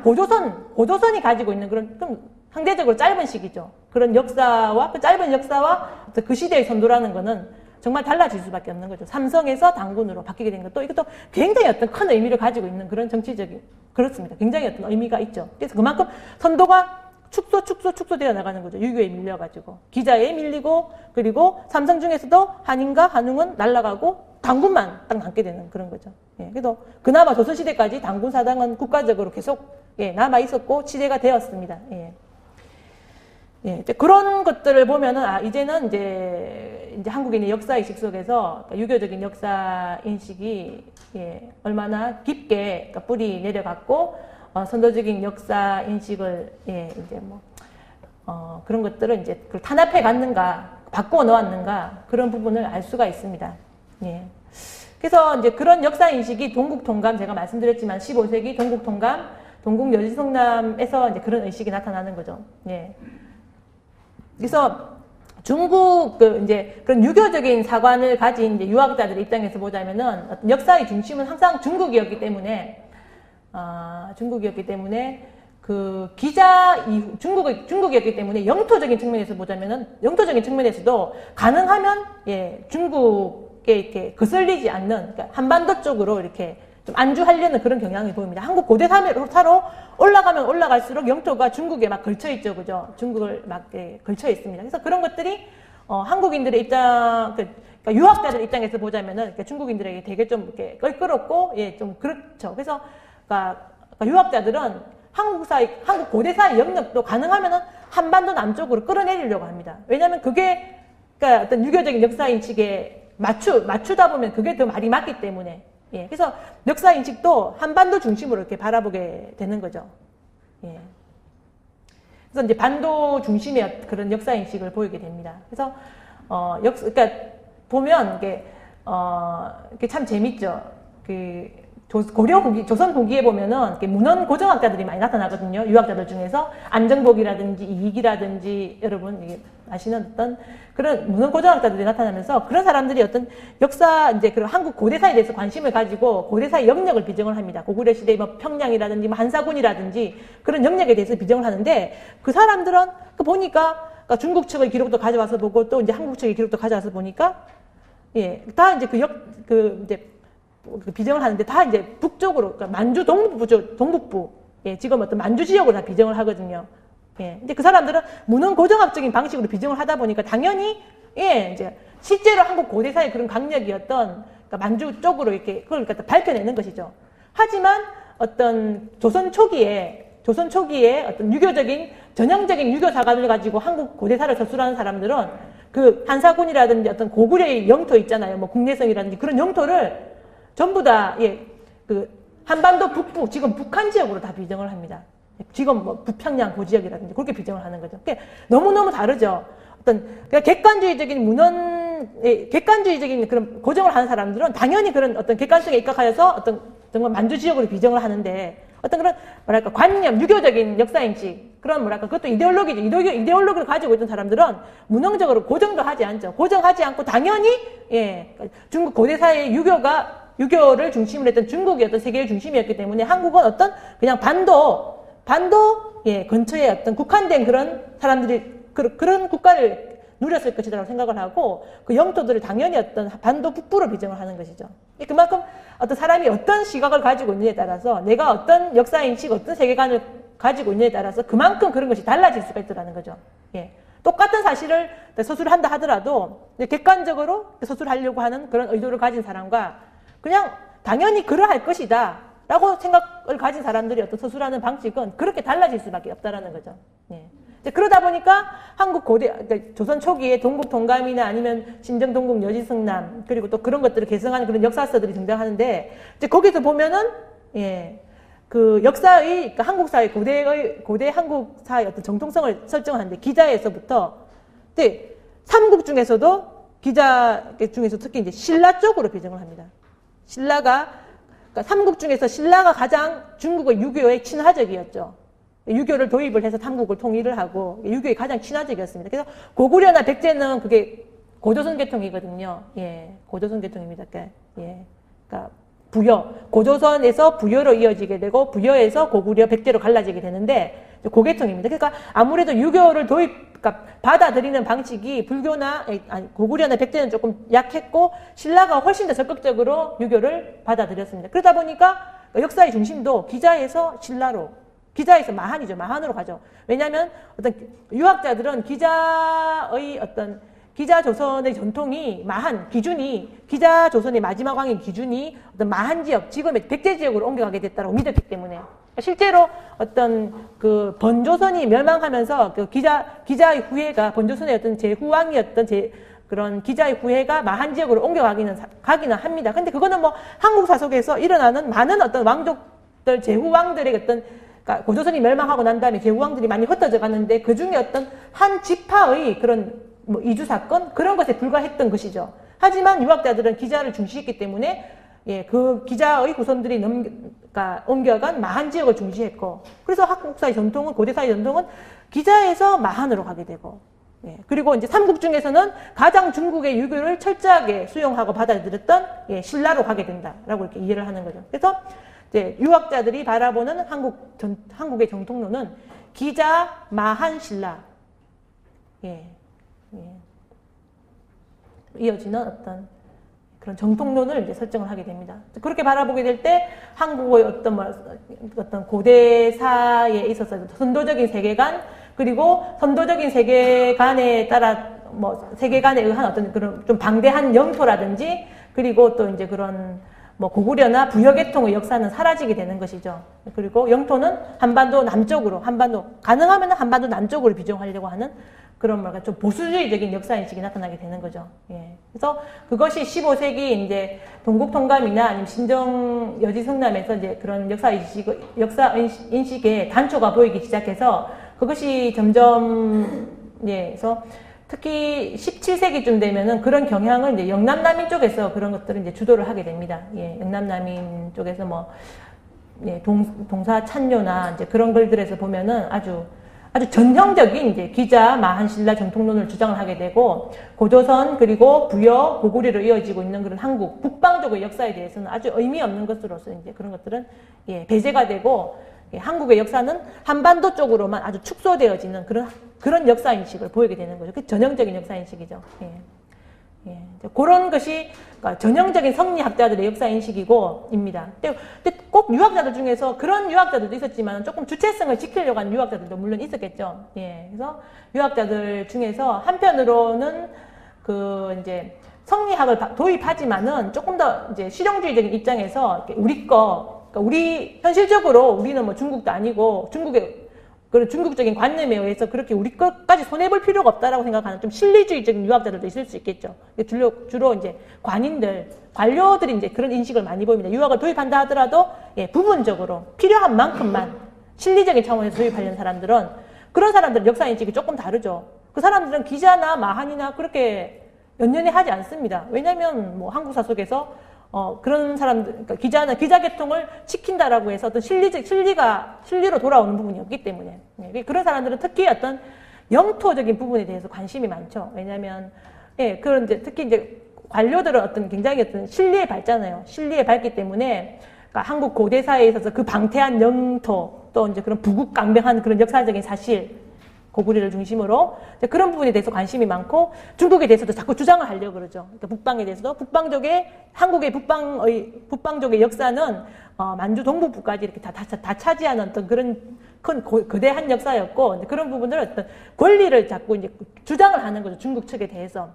고조선이 가지고 있는 그런 좀 상대적으로 짧은 시기죠. 그런 역사와, 그 짧은 역사와 그 시대의 선도라는 거는 정말 달라질 수밖에 없는 거죠. 삼성에서 단군으로 바뀌게 된 것도 이것도 굉장히 어떤 큰 의미를 가지고 있는 그런 정치적인 그렇습니다. 굉장히 어떤 의미가 있죠. 그래서 그만큼 선도가 축소되어 나가는 거죠. 유교에 밀려가지고 기자에 밀리고 그리고 삼성 중에서도 한인과 한웅은 날아가고 단군만 딱 남게 되는 그런 거죠. 예, 그래도 그나마 조선시대까지 단군 사당은 국가적으로 계속 남아 있었고 취재가 되었습니다. 예. 예, 이제 그런 것들을 보면은, 이제는 이제 한국인의 역사의식 속에서 유교적인 역사인식이, 얼마나 깊게 뿌리 내려갔고, 선도적인 역사인식을, 이제 그런 것들을 이제 탄압해 갔는가, 바꾸어 놓았는가, 그런 부분을 알 수가 있습니다. 예. 그래서 이제 그런 역사인식이 동국통감, 제가 말씀드렸지만 15세기 동국통감, 동국여지성남에서 이제 그런 의식이 나타나는 거죠. 예. 그래서 중국 이제 그런 유교적인 사관을 가진 이제 유학자들의 입장에서 보자면은 어떤 역사의 중심은 항상 중국이었기 때문에 그 기자 이후 중국이었기 때문에 영토적인 측면에서 보자면은 영토적인 측면에서도 가능하면 중국에 이렇게 거슬리지 않는 그러니까 한반도 쪽으로 이렇게 좀 안주하려는 그런 경향이 보입니다. 한국 고대사로 올라가면 올라갈수록 영토가 중국에 막 걸쳐 있죠, 그죠? 중국을 막 걸쳐 있습니다. 그래서 그런 것들이 한국인들의 입장, 그러니까 유학자들 입장에서 보자면은 그러니까 중국인들에게 되게 좀 이렇게 껄끄럽고 좀 그렇죠. 그래서 그러니까 유학자들은 한국 고대사의 영역도 가능하면은 한반도 남쪽으로 끌어내리려고 합니다. 왜냐하면 그게 그러니까 어떤 유교적인 역사인식에 맞추다 보면 그게 더 말이 맞기 때문에. 그래서 역사인식도 한반도 중심으로 이렇게 바라보게 되는 거죠. 그래서 이제 반도 중심의 그런 역사인식을 보이게 됩니다. 그래서, 그러니까 보면 이게 참 재밌죠. 조선 후기에 보면은 문헌 고정학자들이 많이 나타나거든요. 유학자들 중에서 안정복이라든지 이익이라든지 여러분 아시는 어떤 그런 문헌 고정학자들이 나타나면서 그런 사람들이 어떤 역사 이제 그런 한국 고대사에 대해서 관심을 가지고 고대사의 영역을 비정을 합니다. 고구려 시대 뭐 평양이라든지 뭐 한사군이라든지 그런 영역에 대해서 비정을 하는데 그 사람들은 보니까 그러니까 중국 측의 기록도 가져와서 보고 또 이제 한국 측의 기록도 가져와서 보니까 다 이제 이제 비정을 하는데 다 이제 북쪽으로, 그러니까 만주 동북부, 지금 어떤 만주 지역으로 다 비정을 하거든요. 근데 그 사람들은 문헌 고정학적인 방식으로 비정을 하다 보니까 당연히, 예, 이제 실제로 한국 고대사의 그런 강력이었던 그러니까 만주 쪽으로 이렇게 그걸 갖다 밝혀내는 것이죠. 하지만 어떤 조선 초기에 어떤 유교적인 전형적인 유교사관을 가지고 한국 고대사를 서술하는 사람들은 그 한사군이라든지 어떤 고구려의 영토 있잖아요. 뭐 국내성이라든지 그런 영토를 전부 다 예, 그 한반도 북부 지금 북한 지역으로 다 비정을 합니다. 지금 뭐 부평양 고지역이라든지 그렇게 비정을 하는 거죠. 그게 너무너무 다르죠. 어떤 객관주의적인 객관주의적인 그런 고정을 하는 사람들은 당연히 그런 어떤 객관성에 입각하여서 어떤 정말 만주 지역으로 비정을 하는데 어떤 그런 뭐랄까 관념, 유교적인 역사인식 그런 뭐랄까 그것도 이데올로기죠. 이데올로기를 가지고 있던 사람들은 문헌적으로 고정도 하지 않죠. 고정하지 않고 당연히 예 중국 고대사의 유교를 중심으로 했던 중국이 어떤 세계의 중심이었기 때문에 한국은 어떤 그냥 반도 예 근처에 어떤 국한된 그런 사람들이 그런 국가를 누렸을 것이라고 생각을 하고 그 영토들을 당연히 어떤 반도 북부로 비정을 하는 것이죠. 그만큼 어떤 사람이 어떤 시각을 가지고 있느냐에 따라서 내가 어떤 역사인식, 어떤 세계관을 가지고 있느냐에 따라서 그만큼 그런 것이 달라질 수가 있다는 거죠. 예. 똑같은 사실을 서술을 한다 하더라도 객관적으로 서술하려고 하는 그런 의도를 가진 사람과 그냥 당연히 그러할 것이다 라고 생각을 가진 사람들이 어떤 서술하는 방식은 그렇게 달라질 수밖에 없다라는 거죠. 예. 그러다 보니까 한국 그러니까 조선 초기에 동국 동감이나 아니면 신정 동국 여지승남 그리고 또 그런 것들을 개성하는 그런 역사서들이 등장하는데 이제 거기서 보면은 예, 그 역사의 그러니까 한국사의 고대 한국사의 어떤 정통성을 설정하는데 기자에서부터 이제 삼국 중에서도 기자 중에서 특히 이제 신라 쪽으로 비정을 합니다. 신라가 그러니까 삼국 중에서 신라가 가장 중국의 유교에 친화적이었죠. 유교를 도입을 해서 삼국을 통일을 하고 유교에 가장 친화적이었습니다. 그래서 고구려나 백제는 그게 고조선 계통이거든요. 예, 고조선 계통입니다. 예, 그러니까 부여 고조선에서 부여로 이어지게 되고 부여에서 고구려, 백제로 갈라지게 되는데 고계통입니다. 그러니까 아무래도 유교를 그러니까 받아들이는 방식이 불교나 아니 고구려나 백제는 조금 약했고 신라가 훨씬 더 적극적으로 유교를 받아들였습니다. 그러다 보니까 역사의 중심도 기자에서 신라로 기자에서 마한이죠. 마한으로 가죠. 왜냐하면 어떤 유학자들은 기자의 어떤 기자 조선의 전통이 마한 기준이 기자 조선의 마지막 왕의 기준이 어떤 마한 지역 지금의 백제 지역으로 옮겨가게 됐다고 믿었기 때문에 실제로 어떤 그 번조선이 멸망하면서 그 기자의 후예가 번조선의 어떤 제후왕이었던 그런 기자의 후예가 마한 지역으로 옮겨가기는 합니다. 근데 그거는 뭐 한국 사속에서 일어나는 많은 어떤 왕족들 제후왕들의 어떤 그러니까 고조선이 멸망하고 난 다음에 제후왕들이 많이 흩어져 갔는데 그 중에 어떤 한 지파의 그런 뭐 이주 사건 그런 것에 불과했던 것이죠. 하지만 유학자들은 기자를 중시했기 때문에 예, 그 기자의 후손들이 그러니까 옮겨간 마한 지역을 중시했고 그래서 한국사의 전통은 고대사의 전통은 기자에서 마한으로 가게 되고 예, 그리고 이제 삼국 중에서는 가장 중국의 유교를 철저하게 수용하고 받아들였던 예, 신라로 가게 된다라고 이렇게 이해를 하는 거죠. 그래서 이제 유학자들이 바라보는 한국의 정통론은 기자, 마한, 신라. 예, 예. 이어지는 어떤 그런 정통론을 이제 설정을 하게 됩니다. 그렇게 바라보게 될 때 한국의 어떤 고대사에 있어서 선도적인 세계관, 그리고 선도적인 세계관에 따라 세계관에 의한 어떤 그런 좀 방대한 영토라든지, 그리고 또 이제 그런 고구려나 부여계통의 역사는 사라지게 되는 것이죠. 그리고 영토는 한반도 남쪽으로, 가능하면 한반도 남쪽으로 비정하려고 하는 그런 좀 보수주의적인 역사인식이 나타나게 되는 거죠. 예. 그래서 그것이 15세기 이제 동국통감이나 아니면 신정 여지성남에서 이제 그런 역사인식의 단초가 보이기 시작해서 그것이 점점, 예, 그래서 특히 17세기쯤 되면은 그런 경향을 이제 영남남인 쪽에서 그런 것들을 이제 주도를 하게 됩니다. 예, 영남남인 쪽에서 예, 동사 찬요나 이제 그런 글들에서 보면은 아주 전형적인 이제 기자, 마한, 신라 정통론을 주장을 하게 되고, 고조선 그리고 부여, 고구려로 이어지고 있는 그런 한국 북방적의 역사에 대해서는 아주 의미 없는 것으로서 이제 그런 것들은 예, 배제가 되고, 예, 한국의 역사는 한반도 쪽으로만 아주 축소되어지는 그런 역사인식을 보이게 되는 거죠. 그 전형적인 역사인식이죠. 예. 예. 그런 것이 그러니까 전형적인 성리학자들의 역사인식입니다. 근데 꼭 유학자들 중에서 그런 유학자들도 있었지만 조금 주체성을 지키려고 하는 유학자들도 물론 있었겠죠. 예. 그래서 유학자들 중에서 한편으로는 이제 성리학을 도입하지만은 조금 더 이제 실용주의적인 입장에서 우리 그러니까 우리 현실적으로 우리는 뭐 중국도 아니고 그런 중국적인 관념에 의해서 그렇게 우리 것까지 손해볼 필요가 없다라고 생각하는 좀 실리주의적인 유학자들도 있을 수 있겠죠. 주로 이제 관료들이 이제 그런 인식을 많이 보입니다. 유학을 도입한다 하더라도 부분적으로 필요한 만큼만 실리적인 차원에서 도입하려는 사람들은 그런 사람들은 역사 인식이 조금 다르죠. 그 사람들은 기자나 마한이나 그렇게 연연해 하지 않습니다. 왜냐하면 뭐 한국사 속에서 그런 사람들, 그러니까 기자 계통을 지킨다라고 해서 어떤 실리로 돌아오는 부분이 없기 때문에. 그런 사람들은 특히 어떤 영토적인 부분에 대해서 관심이 많죠. 왜냐면, 그런 이제 특히 이제 관료들은 굉장히 실리에 밝잖아요. 실리에 밝기 때문에, 그러니까 한국 고대사에 있어서 그 방태한 영토, 또 이제 그런 부국강병한 그런 역사적인 사실, 고구려를 중심으로 그런 부분에 대해서 관심이 많고 중국에 대해서도 자꾸 주장을 하려고 그러죠. 그러니까 북방에 대해서도 한국의 북방족의 역사는 만주 동북부까지 이렇게 다 차지하는 어떤 그런 큰 거대한 역사였고 그런 부분들 어떤 권리를 자꾸 이제 주장을 하는 거죠. 중국 측에 대해서.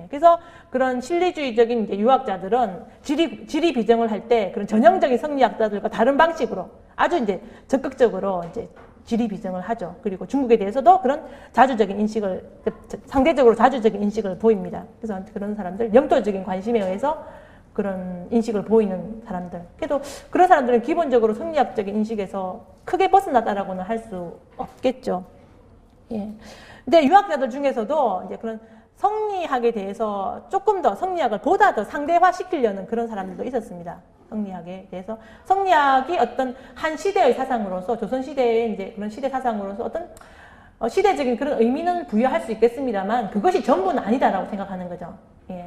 그래서 그런 실리주의적인 이제 유학자들은 지리 비정을 할 때 그런 전형적인 성리학자들과 다른 방식으로 아주 이제 적극적으로 이제 지리 비정을 하죠. 그리고 중국에 대해서도 그런 상대적으로 자주적인 인식을 보입니다. 그래서 그런 사람들, 영토적인 관심에 의해서 그런 인식을 보이는 사람들. 그래도 그런 사람들은 기본적으로 성리학적인 인식에서 크게 벗어나다라고는 할 수 없겠죠. 근데 유학자들 중에서도 이제 그런 성리학에 대해서 조금 더 성리학을 보다 더 상대화시키려는 그런 사람들도 있었습니다. 성리학에 대해서. 성리학이 어떤 한 시대의 사상으로서, 조선시대의 이제 그런 시대 사상으로서 어떤 시대적인 그런 의미는 부여할 수 있겠습니다만, 그것이 전부는 아니다라고 생각하는 거죠.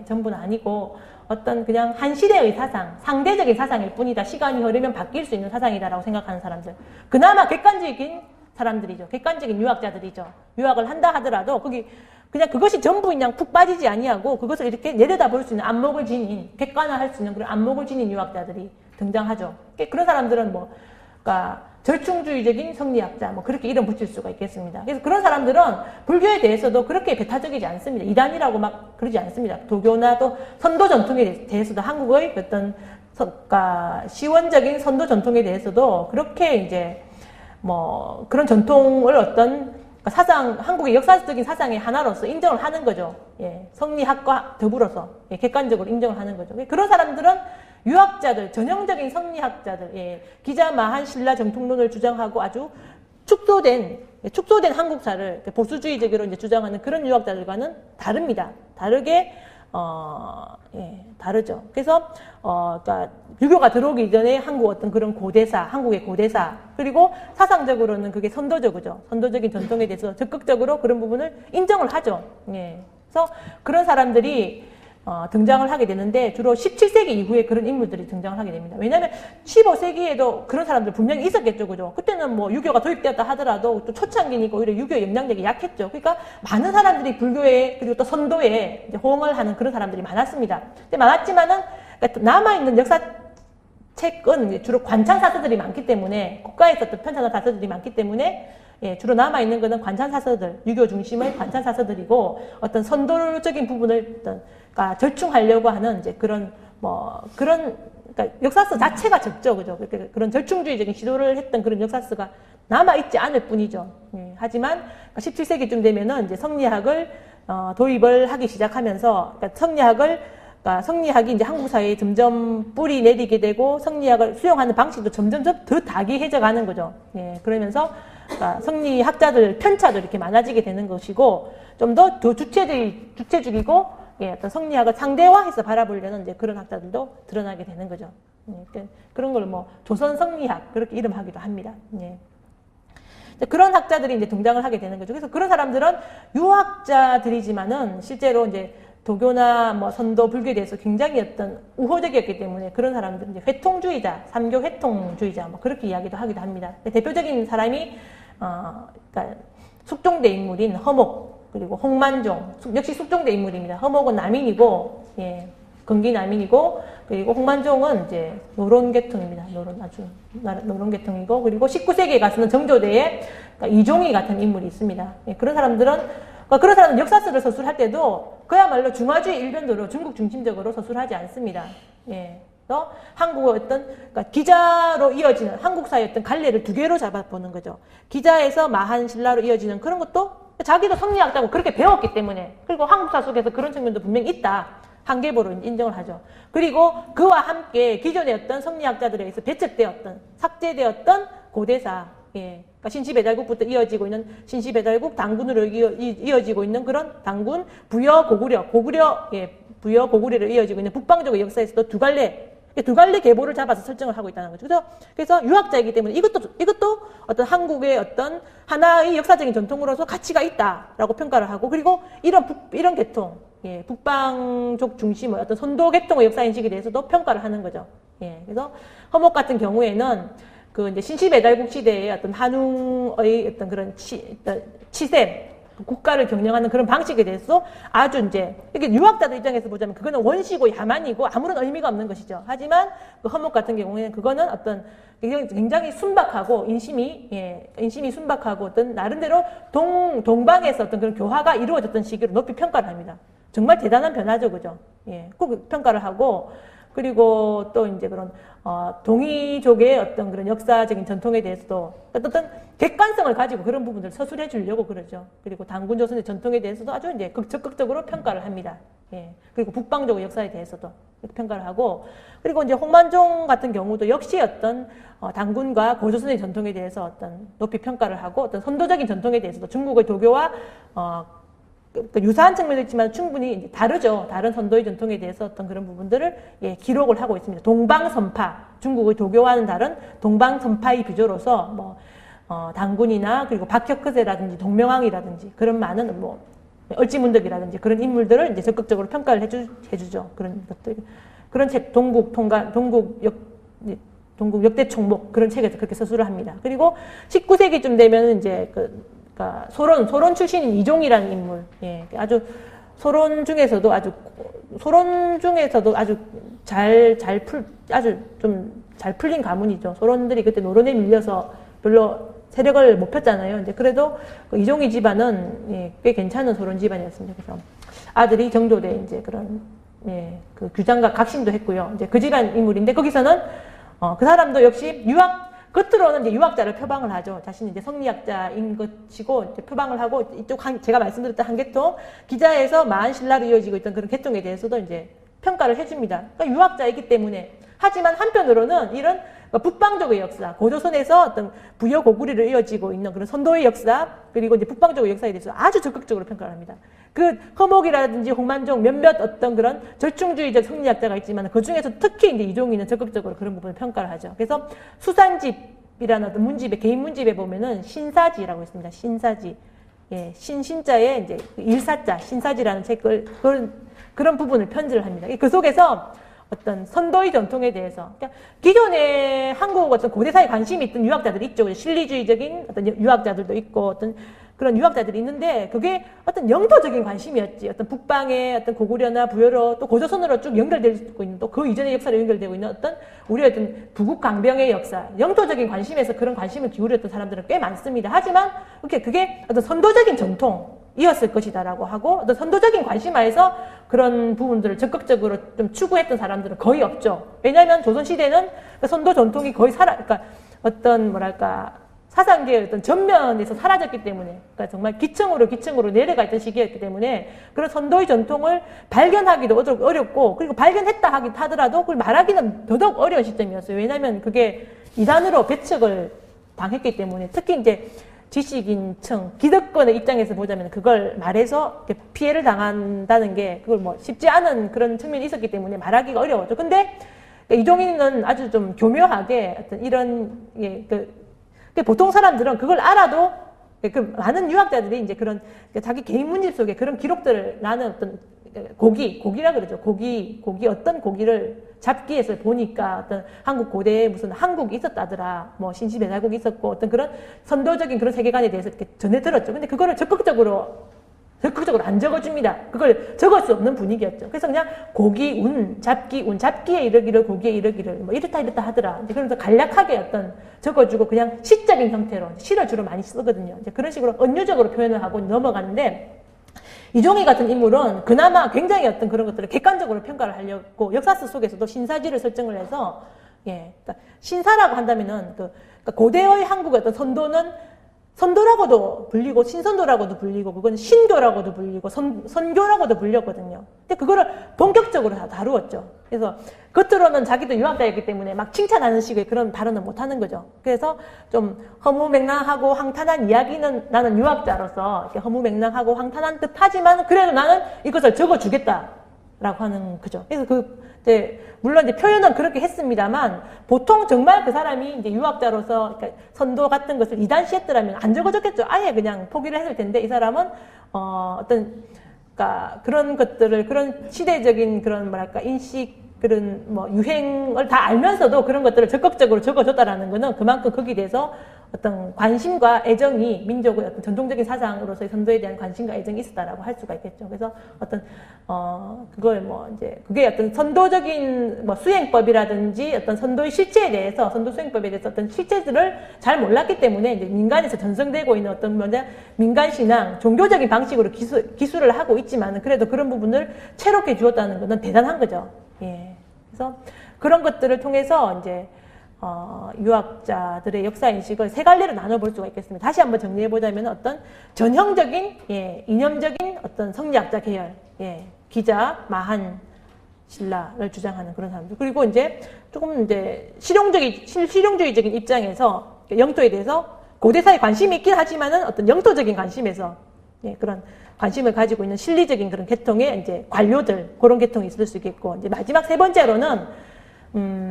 전부는 아니고, 어떤 그냥 한 시대의 사상, 상대적인 사상일 뿐이다. 시간이 흐르면 바뀔 수 있는 사상이다라고 생각하는 사람들. 그나마 객관적인 사람들이죠. 객관적인 유학자들이죠. 유학을 한다 하더라도, 그냥 그것이 전부 그냥 푹 빠지지 아니하고 그것을 이렇게 내려다볼 수 있는 안목을 지닌, 객관화할 수 있는 그런 안목을 지닌 유학자들이 등장하죠. 그런 사람들은 그러니까 절충주의적인 성리학자, 그렇게 이름 붙일 수가 있겠습니다. 그래서 그런 사람들은 불교에 대해서도 그렇게 배타적이지 않습니다. 이단이라고 막 그러지 않습니다. 도교나 또 선도 전통에 대해서도 한국의 어떤 그러니까 시원적인 선도 전통에 대해서도 그렇게 이제 그런 전통을 어떤 한국의 역사적인 사상의 하나로서 인정을 하는 거죠. 성리학과 더불어서 객관적으로 인정을 하는 거죠. 그런 사람들은 유학자들, 전형적인 성리학자들, 기자, 마한, 신라, 정통론을 주장하고 아주 축소된 한국사를 보수주의적으로 이제 주장하는 그런 유학자들과는 다릅니다. 다르죠. 그래서, 그러니까, 유교가 들어오기 이전에 한국의 고대사, 그리고 사상적으로는 그게 선도적이죠. 선도적인 전통에 대해서 적극적으로 그런 부분을 인정을 하죠. 그래서 그런 사람들이, 등장을 하게 되는데, 주로 17세기 이후에 그런 인물들이 등장을 하게 됩니다. 왜냐하면 15세기에도 그런 사람들 분명히 있었겠죠. 그죠? 그때는 유교가 도입되었다 하더라도 또 초창기니까 오히려 유교의 영향력이 약했죠. 그러니까 많은 사람들이 불교에, 그리고 또 선도에 이제 호응을 하는 그런 사람들이 많았습니다. 근데 많았지만은, 그러니까 남아있는 역사책은 주로 관찬사서들이 많기 때문에, 국가에 있었던 편찬사서들이 많기 때문에, 주로 남아있는 것은 관찬사서들, 유교 중심의 관찬사서들이고, 어떤 선도적인 부분을 그러니까 절충하려고 하는 이제 그러니까 역사서 자체가 적죠. 그죠? 그런 절충주의적인 시도를 했던 그런 역사서가 남아있지 않을 뿐이죠. 하지만 17세기쯤 되면은 이제 성리학을, 도입을 하기 시작하면서, 그러니까 성리학이 이제 한국 사회에 점점 뿌리 내리게 되고, 성리학을 수용하는 방식도 점점 더 다기해져 가는 거죠. 그러면서, 그러니까 성리학자들, 편차도 이렇게 많아지게 되는 것이고, 좀 더 주체적이고, 어떤 성리학을 상대화해서 바라보려는 이제 그런 학자들도 드러나게 되는 거죠. 그런 걸 조선 성리학, 그렇게 이름하기도 합니다. 그런 학자들이 이제 등장을 하게 되는 거죠. 그래서 그런 사람들은 유학자들이지만은 실제로 이제 도교나 선도, 불교에 대해서 굉장히 어떤 우호적이었기 때문에 그런 사람들은 이제 회통주의자, 삼교 회통주의자, 그렇게 이야기도 하기도 합니다. 대표적인 사람이, 그러니까 숙종대 인물인 허목, 그리고 홍만종, 역시 숙종대 인물입니다. 허목은 남인이고, 건기 남인이고, 그리고 홍만종은 이제 노론계통입니다. 노론계통이고, 그리고 19세기에 가서는 정조대에 그러니까 이종희 같은 인물이 있습니다. 그런 사람들은 그러니까 그런 사람은 역사서를 서술할 때도 그야말로 중화주의 일변도로 중국 중심적으로 서술하지 않습니다. 예. 그래서 한국의 어떤, 그러니까 기자로 이어지는 한국사의 어떤 갈래를 두 개로 잡아보는 거죠. 기자에서 마한 신라로 이어지는 그런 것도 자기도 성리학자고 그렇게 배웠기 때문에, 그리고 한국사 속에서 그런 측면도 분명히 있다. 한계보로 인정을 하죠. 그리고 그와 함께 기존의 어떤 성리학자들에 의해서 배척되었던, 삭제되었던 고대사, 예. 그러니까 신시배달국부터 이어지고 있는 신시배달국 당군으로 이어지고 있는 그런 당군, 부여, 고구려, 예. 부여, 고구려를 이어지고 있는 북방적의 역사에서도 두 갈래 계보를 잡아서 설정을 하고 있다는 거죠. 그래서 유학자이기 때문에 이것도 어떤 한국의 어떤 하나의 역사적인 전통으로서 가치가 있다라고 평가를 하고, 그리고 이런 계통, 예, 북방족 중심의 어떤 선도 계통의 역사 인식에 대해서도 평가를 하는 거죠. 예, 그래서 허목 같은 경우에는 그 이제 신시배달국 시대의 어떤 한웅의 어떤 그런 치셈, 국가를 경영하는 그런 방식에 대해서 아주 이제 이렇게 유학자들 입장에서 보자면 그거는 원시고 야만이고 아무런 의미가 없는 것이죠. 하지만 그 허목 같은 경우에는 그거는 어떤 굉장히 순박하고 인심이 순박하고 어떤 나름대로 동방에서 어떤 그런 교화가 이루어졌던 시기로 높이 평가를 합니다. 정말 대단한 변화죠, 그죠? 예, 꼭 평가를 하고, 그리고 또 이제 그런 동이족의 어떤 그런 역사적인 전통에 대해서도 어떤 객관성을 가지고 그런 부분들을 서술해 주려고 그러죠. 그리고 당군조선의 전통에 대해서도 아주 이제 적극적으로 평가를 합니다. 예. 그리고 북방족의 역사에 대해서도 평가를 하고, 그리고 이제 홍만종 같은 경우도 역시 어떤 당군과 고조선의 전통에 대해서 어떤 높이 평가를 하고, 어떤 선도적인 전통에 대해서도 중국의 도교와 유사한 측면도 있지만 충분히 이제 다르죠. 다른 선도의 전통에 대해서 어떤 그런 부분들을 기록을 하고 있습니다. 동방선파, 중국의 도교와는 다른 동방선파의 비조로서 당군이나 그리고 박혁크세라든지 동명왕이라든지 그런 많은 얼지문덕이라든지 그런 인물들을 이제 적극적으로 평가를 해주죠. 그런 것들, 그런 책, 동국 역대총목 그런 책에서 그렇게 서술을 합니다. 그리고 19세기쯤 되면 이제 그러니까 소론 출신인 이종이라는 인물, 예, 아주 소론 중에서도 아주 좀 잘 풀린 가문이죠. 소론들이 그때 노론에 밀려서 별로 세력을 못 폈잖아요. 이제 그래도 그 이종희 집안은 꽤 괜찮은 소론 집안이었습니다. 그래서 아들이 정조대 이제 그런 그 규장과 각신도 했고요. 이제 그 집안 인물인데 거기서는 그 사람도 역시 겉으로는 이제 유학자를 표방을 하죠. 자신이 이제 성리학자인 것이고 이제 표방을 하고 이쪽 제가 말씀드렸던 한 계통 기자에서 마한 신라로 이어지고 있던 그런 계통에 대해서도 이제 평가를 해줍니다. 그러니까 유학자이기 때문에. 하지만 한편으로는 이런 북방족의 역사, 고조선에서 어떤 부여 고구려를 이어지고 있는 그런 선도의 역사, 그리고 이제 북방족의 역사에 대해서 아주 적극적으로 평가를 합니다. 그 허목이라든지 홍만종 몇몇 어떤 그런 절충주의적 성리학자가 있지만 그 중에서 특히 이제 이종희는 적극적으로 그런 부분을 평가를 하죠. 그래서 수산집이라는 어떤 문집에, 개인 문집에 보면은 신사지라고 있습니다. 신사지. 예, 신자에 이제 일사자, 신사지라는 책을, 그런 부분을 편지를 합니다. 그 속에서 어떤 선도의 전통에 대해서, 그러니까 기존에 한국 어떤 고대사에 관심이 있던 유학자들이 있죠. 실리주의적인 어떤 유학자들도 있고 어떤 그런 유학자들이 있는데 그게 어떤 영토적인 관심이었지. 어떤 북방의 어떤 고구려나 부여로 또 고조선으로 쭉 연결될 수 있는 또 그 이전의 역사로 연결되고 있는 어떤 우리의 어떤 부국 강병의 역사, 영토적인 관심에서 그런 관심을 기울였던 사람들은 꽤 많습니다. 하지만 그게 어떤 선도적인 전통이었을 것이다라고 하고 어떤 선도적인 관심하에서 그런 부분들을 적극적으로 좀 추구했던 사람들은 거의 없죠. 왜냐하면 조선시대는 그 선도 전통이 거의 그러니까 어떤 사상계의 어떤 전면에서 사라졌기 때문에, 그러니까 정말 기층으로 내려가 있던 시기였기 때문에 그런 선도의 전통을 발견하기도 어렵고, 그리고 발견했다 하더라도 그걸 말하기는 더더욱 어려운 시점이었어요. 왜냐하면 그게 이단으로 배척을 당했기 때문에, 특히 이제 지식인층, 기득권의 입장에서 보자면 그걸 말해서 피해를 당한다는 게 그걸 쉽지 않은 그런 측면이 있었기 때문에 말하기가 어려웠죠. 근데 이종희는 아주 좀 교묘하게 어떤 이런 보통 사람들은 그걸 알아도 그 많은 유학자들이 이제 그런 자기 개인 문집 속에 그런 기록들을 나는 어떤 고기라 그러죠. 어떤 고기를 잡기에서 보니까 어떤 한국 고대에 무슨 한국이 있었다더라. 신시배달국이 있었고 어떤 그런 선도적인 그런 세계관에 대해서 이렇게 전해 들었죠. 근데 그거를 적극적으로 안 적어줍니다. 그걸 적을 수 없는 분위기였죠. 그래서 그냥 잡기에 이르기를, 고기에 이르기를, 이렇다 하더라. 이제 그러면서 간략하게 어떤 적어주고 그냥 시적인 형태로, 시를 주로 많이 쓰거든요. 이제 그런 식으로 은유적으로 표현을 하고 넘어가는데, 이종희 같은 인물은 그나마 굉장히 어떤 그런 것들을 객관적으로 평가를 하려고 역사서 속에서도 신사지를 설정을 해서 예, 그러니까 신사라고 한다면은 그러니까 고대의 한국의 어떤 선도는 선도라고도 불리고 신선도라고도 불리고 그건 신교라고도 불리고 선교라고도 불렸거든요. 근데 그거를 본격적으로 다 다루었죠. 그래서 겉으로는 자기도 유학자였기 때문에 막 칭찬하는 식의 그런 발언을 못 하는 거죠. 그래서 좀 허무맹랑하고 황탄한 이야기는 나는 유학자로서 이렇게 허무맹랑하고 황탄한 듯 하지만 그래도 나는 이것을 적어주겠다라고 하는 거죠. 그래서 물론 이제 표현은 그렇게 했습니다만 보통 정말 그 사람이 이제 유학자로서 그러니까 선도 같은 것을 이단시했더라면 안 적어줬겠죠. 아예 그냥 포기를 했을 텐데 이 사람은 그러니까 그런 것들을 그런 시대적인 그런 뭐랄까 인식 그런 뭐 유행을 다 알면서도 그런 것들을 적극적으로 적어줬다라는 거는 그만큼 거기에 대해서 어떤 관심과 애정이 민족의 어떤 전통적인 사상으로서의 선도에 대한 관심과 애정이 있었다라고 할 수가 있겠죠. 그래서 어떤 그걸 뭐 이제 그게 어떤 선도적인 뭐 수행법이라든지 어떤 선도의 실체에 대해서 선도 수행법에 대해서 어떤 실체들을 잘 몰랐기 때문에 이제 민간에서 전성되고 있는 어떤 뭐냐 민간 신앙 종교적인 방식으로 기술을 하고 있지만 그래도 그런 부분을 채롭게 주었다는 것은 대단한 거죠. 예. 그래서 그런 것들을 통해서 이제 유학자들의 역사 인식을 세 갈래로 나눠볼 수가 있겠습니다. 다시 한번 정리해보자면 어떤 전형적인, 예, 이념적인 어떤 성리학자 계열, 예, 기자, 마한, 신라를 주장하는 그런 사람들. 그리고 이제 조금 이제 실용주의적인 입장에서 영토에 대해서 고대사에 관심이 있긴 하지만은 어떤 영토적인 관심에서, 예, 그런 관심을 가지고 있는 실리적인 그런 계통의 이제 관료들, 그런 계통이 있을 수 있겠고, 이제 마지막 세 번째로는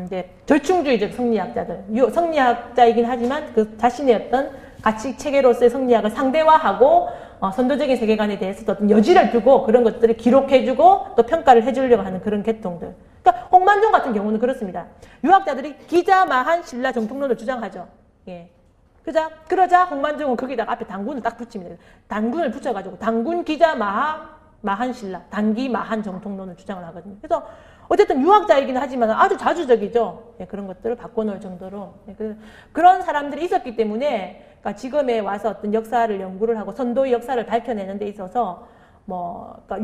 이제 절충주의적 성리학자들, 성리학자이긴 하지만 그 자신의 어떤 가치 체계로서의 성리학을 상대화하고 선도적인 세계관에 대해서 어떤 여지를 두고 그런 것들을 기록해주고 또 평가를 해주려고 하는 그런 계통들. 그러니까 홍만종 같은 경우는 그렇습니다. 유학자들이 기자, 마한, 신라 정통론을 주장하죠. 예. 그러자 홍만종은 거기다가 앞에 단군을 딱 붙입니다. 단군을 붙여가지고 단군, 기자, 마한, 신라, 단기, 마한 정통론을 주장을 하거든요. 그래서 어쨌든 유학자이긴 하지만 아주 자주적이죠. 예, 그런 것들을 바꿔놓을 정도로. 예, 그런 사람들이 있었기 때문에 그러니까 지금에 와서 어떤 역사를 연구를 하고 선도의 역사를 밝혀내는 데 있어서 그러니까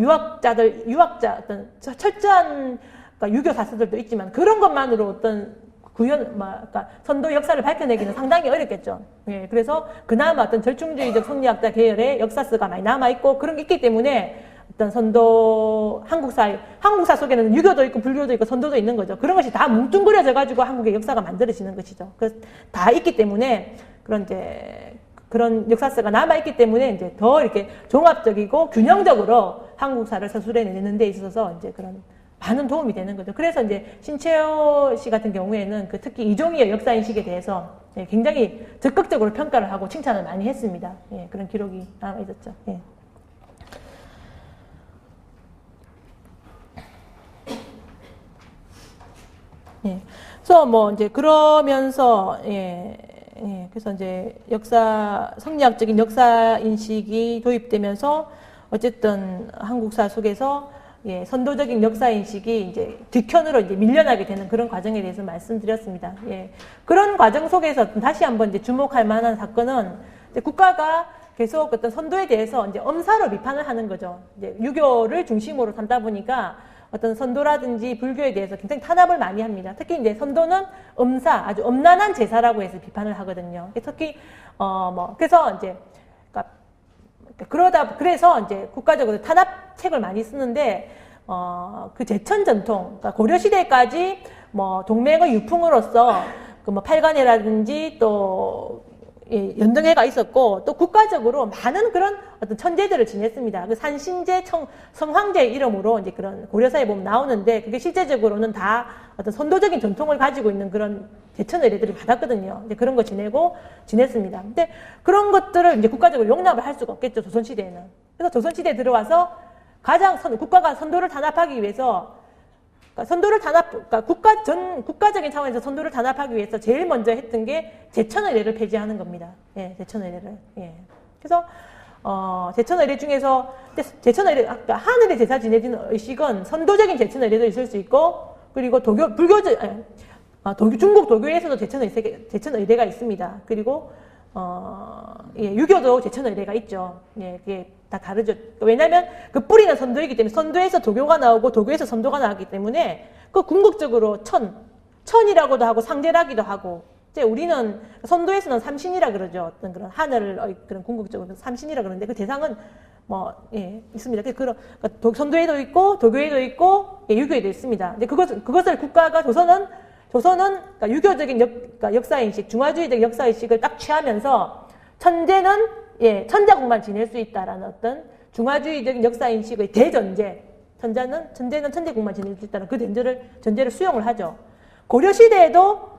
유학자 어떤 철저한 그러니까 유교 사서들도 있지만 그런 것만으로 어떤 그러니까 선도 역사를 밝혀내기는 상당히 어렵겠죠. 예, 그래서 그나마 어떤 절충주의적 성리학자 계열의 역사서가 많이 남아있고 그런 게 있기 때문에 어떤 선도, 한국사 속에는 유교도 있고 불교도 있고 선도도 있는 거죠. 그런 것이 다 뭉뚱그려져가지고 한국의 역사가 만들어지는 것이죠. 그래서 다 있기 때문에 그런 역사서가 남아있기 때문에 이제 더 이렇게 종합적이고 균형적으로 한국사를 서술해내는 데 있어서 이제 그런 많은 도움이 되는 거죠. 그래서 이제 신채호 씨 같은 경우에는 특히 이종희의 역사인식에 대해서 굉장히 적극적으로 평가를 하고 칭찬을 많이 했습니다. 예, 그런 기록이 남아있었죠. 예. 예. 그래서 뭐 이제 그러면서 그래서 이제 성리학적인 역사 인식이 도입되면서 어쨌든 한국사 속에서 선도적인 역사 인식이 이제 뒷편으로 이제 밀려나게 되는 그런 과정에 대해서 말씀드렸습니다. 예. 그런 과정 속에서 다시 한번 이제 주목할 만한 사건은 이제 국가가 계속 어떤 선도에 대해서 이제 엄사로 비판을 하는 거죠. 이제 유교를 중심으로 삼다 보니까 어떤 선도라든지 불교에 대해서 굉장히 탄압을 많이 합니다. 특히 이제 선도는 아주 엄난한 제사라고 해서 비판을 하거든요. 특히 그래서 이제 그래서 이제 국가적으로 탄압책을 많이 쓰는데 그 제천 전통, 그러니까 고려 시대까지 뭐 동맹의 유풍으로서 그 뭐 팔관회라든지 또 연등회가 있었고 또 국가적으로 많은 그런 어떤 천재들을 지냈습니다. 그 산신제, 성황제 이름으로 이제 그런 고려사에 보면 나오는데 그게 실제적으로는 다 어떤 선도적인 전통을 가지고 있는 그런 제천 의례들이 많았거든요. 이제 그런 거 지냈습니다. 근데 그런 것들을 이제 국가적으로 용납을 할 수가 없겠죠. 조선시대에는. 그래서 조선시대에 들어와서 국가가 선도를 탄압하기 위해서 그러니까 국가적인 차원에서 선도를 탄압하기 위해서 제일 먼저 했던 게 제천의례를 폐지하는 겁니다. 예, 제천의례를. 예. 그래서, 제천의례 중에서, 제천의례, 아까 하늘의 제사 지내지는 의식은 선도적인 제천의례도 있을 수 있고, 그리고 중국 도교에서도 제천의례가 있습니다. 그리고, 예, 유교도 제천 의례가 있죠. 예, 그게 다 다르죠. 왜냐면 그 뿌리는 선도이기 때문에 선도에서 도교가 나오고 도교에서 선도가 나왔기 때문에 그 궁극적으로 천이라고도 하고 상제라기도 하고 이제 우리는 선도에서는 삼신이라 그러죠. 어떤 그런 하늘을 그런 궁극적으로 삼신이라 그러는데 그 대상은 뭐, 예, 있습니다. 그러니까 선도에도 있고, 도교에도 있고, 예, 유교에도 있습니다. 근데 그것을 국가가, 조선은, 그러니까 유교적인 그러니까 역사인식, 중화주의적 역사인식을 딱 취하면서, 천재는, 예, 천자국만 지낼 수 있다라는 어떤 중화주의적인 역사인식의 대전제, 천재는 천자국만 지낼 수 있다는 그 전제를 수용을 하죠. 고려시대에도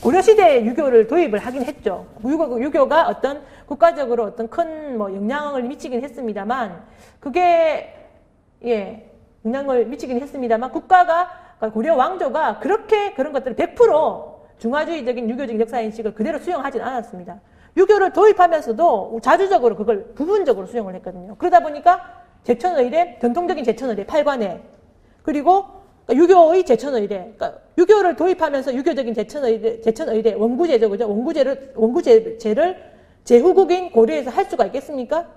고려시대에 유교를 도입을 하긴 했죠. 유교가 어떤 국가적으로 어떤 큰 뭐 영향을 미치긴 했습니다만, 그게, 예, 영향을 미치긴 했습니다만, 국가가, 그러니까 고려 왕조가 그렇게 그런 것들을 100% 중화주의적인 유교적인 역사인식을 그대로 수용하진 않았습니다. 유교를 도입하면서도 자주적으로 그걸 부분적으로 수용을 했거든요. 그러다 보니까 제천의례, 전통적인 제천의례, 팔관에, 그리고 유교의 제천의례, 그러니까 유교를 도입하면서 유교적인 제천의례, 원구제죠, 그죠? 원구제를 제후국인 고려에서 할 수가 있겠습니까?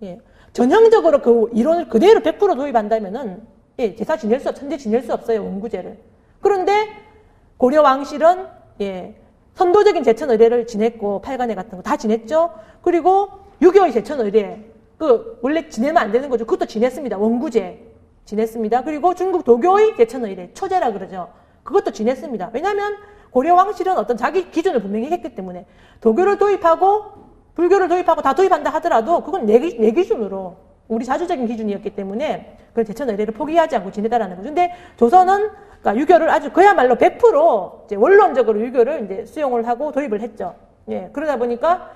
예. 전형적으로 그 이론을 그대로 100% 도입한다면은, 예, 천재 지낼 수 없어요, 원구제를. 그런데 고려 왕실은, 예, 선도적인 제천의례를 지냈고, 팔관에 같은 거 다 지냈죠? 그리고 유교의 제천의례, 원래 지내면 안 되는 거죠. 그것도 지냈습니다. 원구제. 지냈습니다. 그리고 중국 도교의 제천의례, 초제라 그러죠. 그것도 지냈습니다. 왜냐하면 고려 왕실은 어떤 자기 기준을 분명히 했기 때문에 도교를 도입하고 불교를 도입하고 다 도입한다 하더라도 그건 내 기준으로 우리 자주적인 기준이었기 때문에 그 제천의례를 포기하지 않고 지내다라는 거죠. 근데 조선은 그러니까 유교를 아주 그야말로 100% 이제 원론적으로 유교를 이제 수용을 하고 도입을 했죠. 예, 그러다 보니까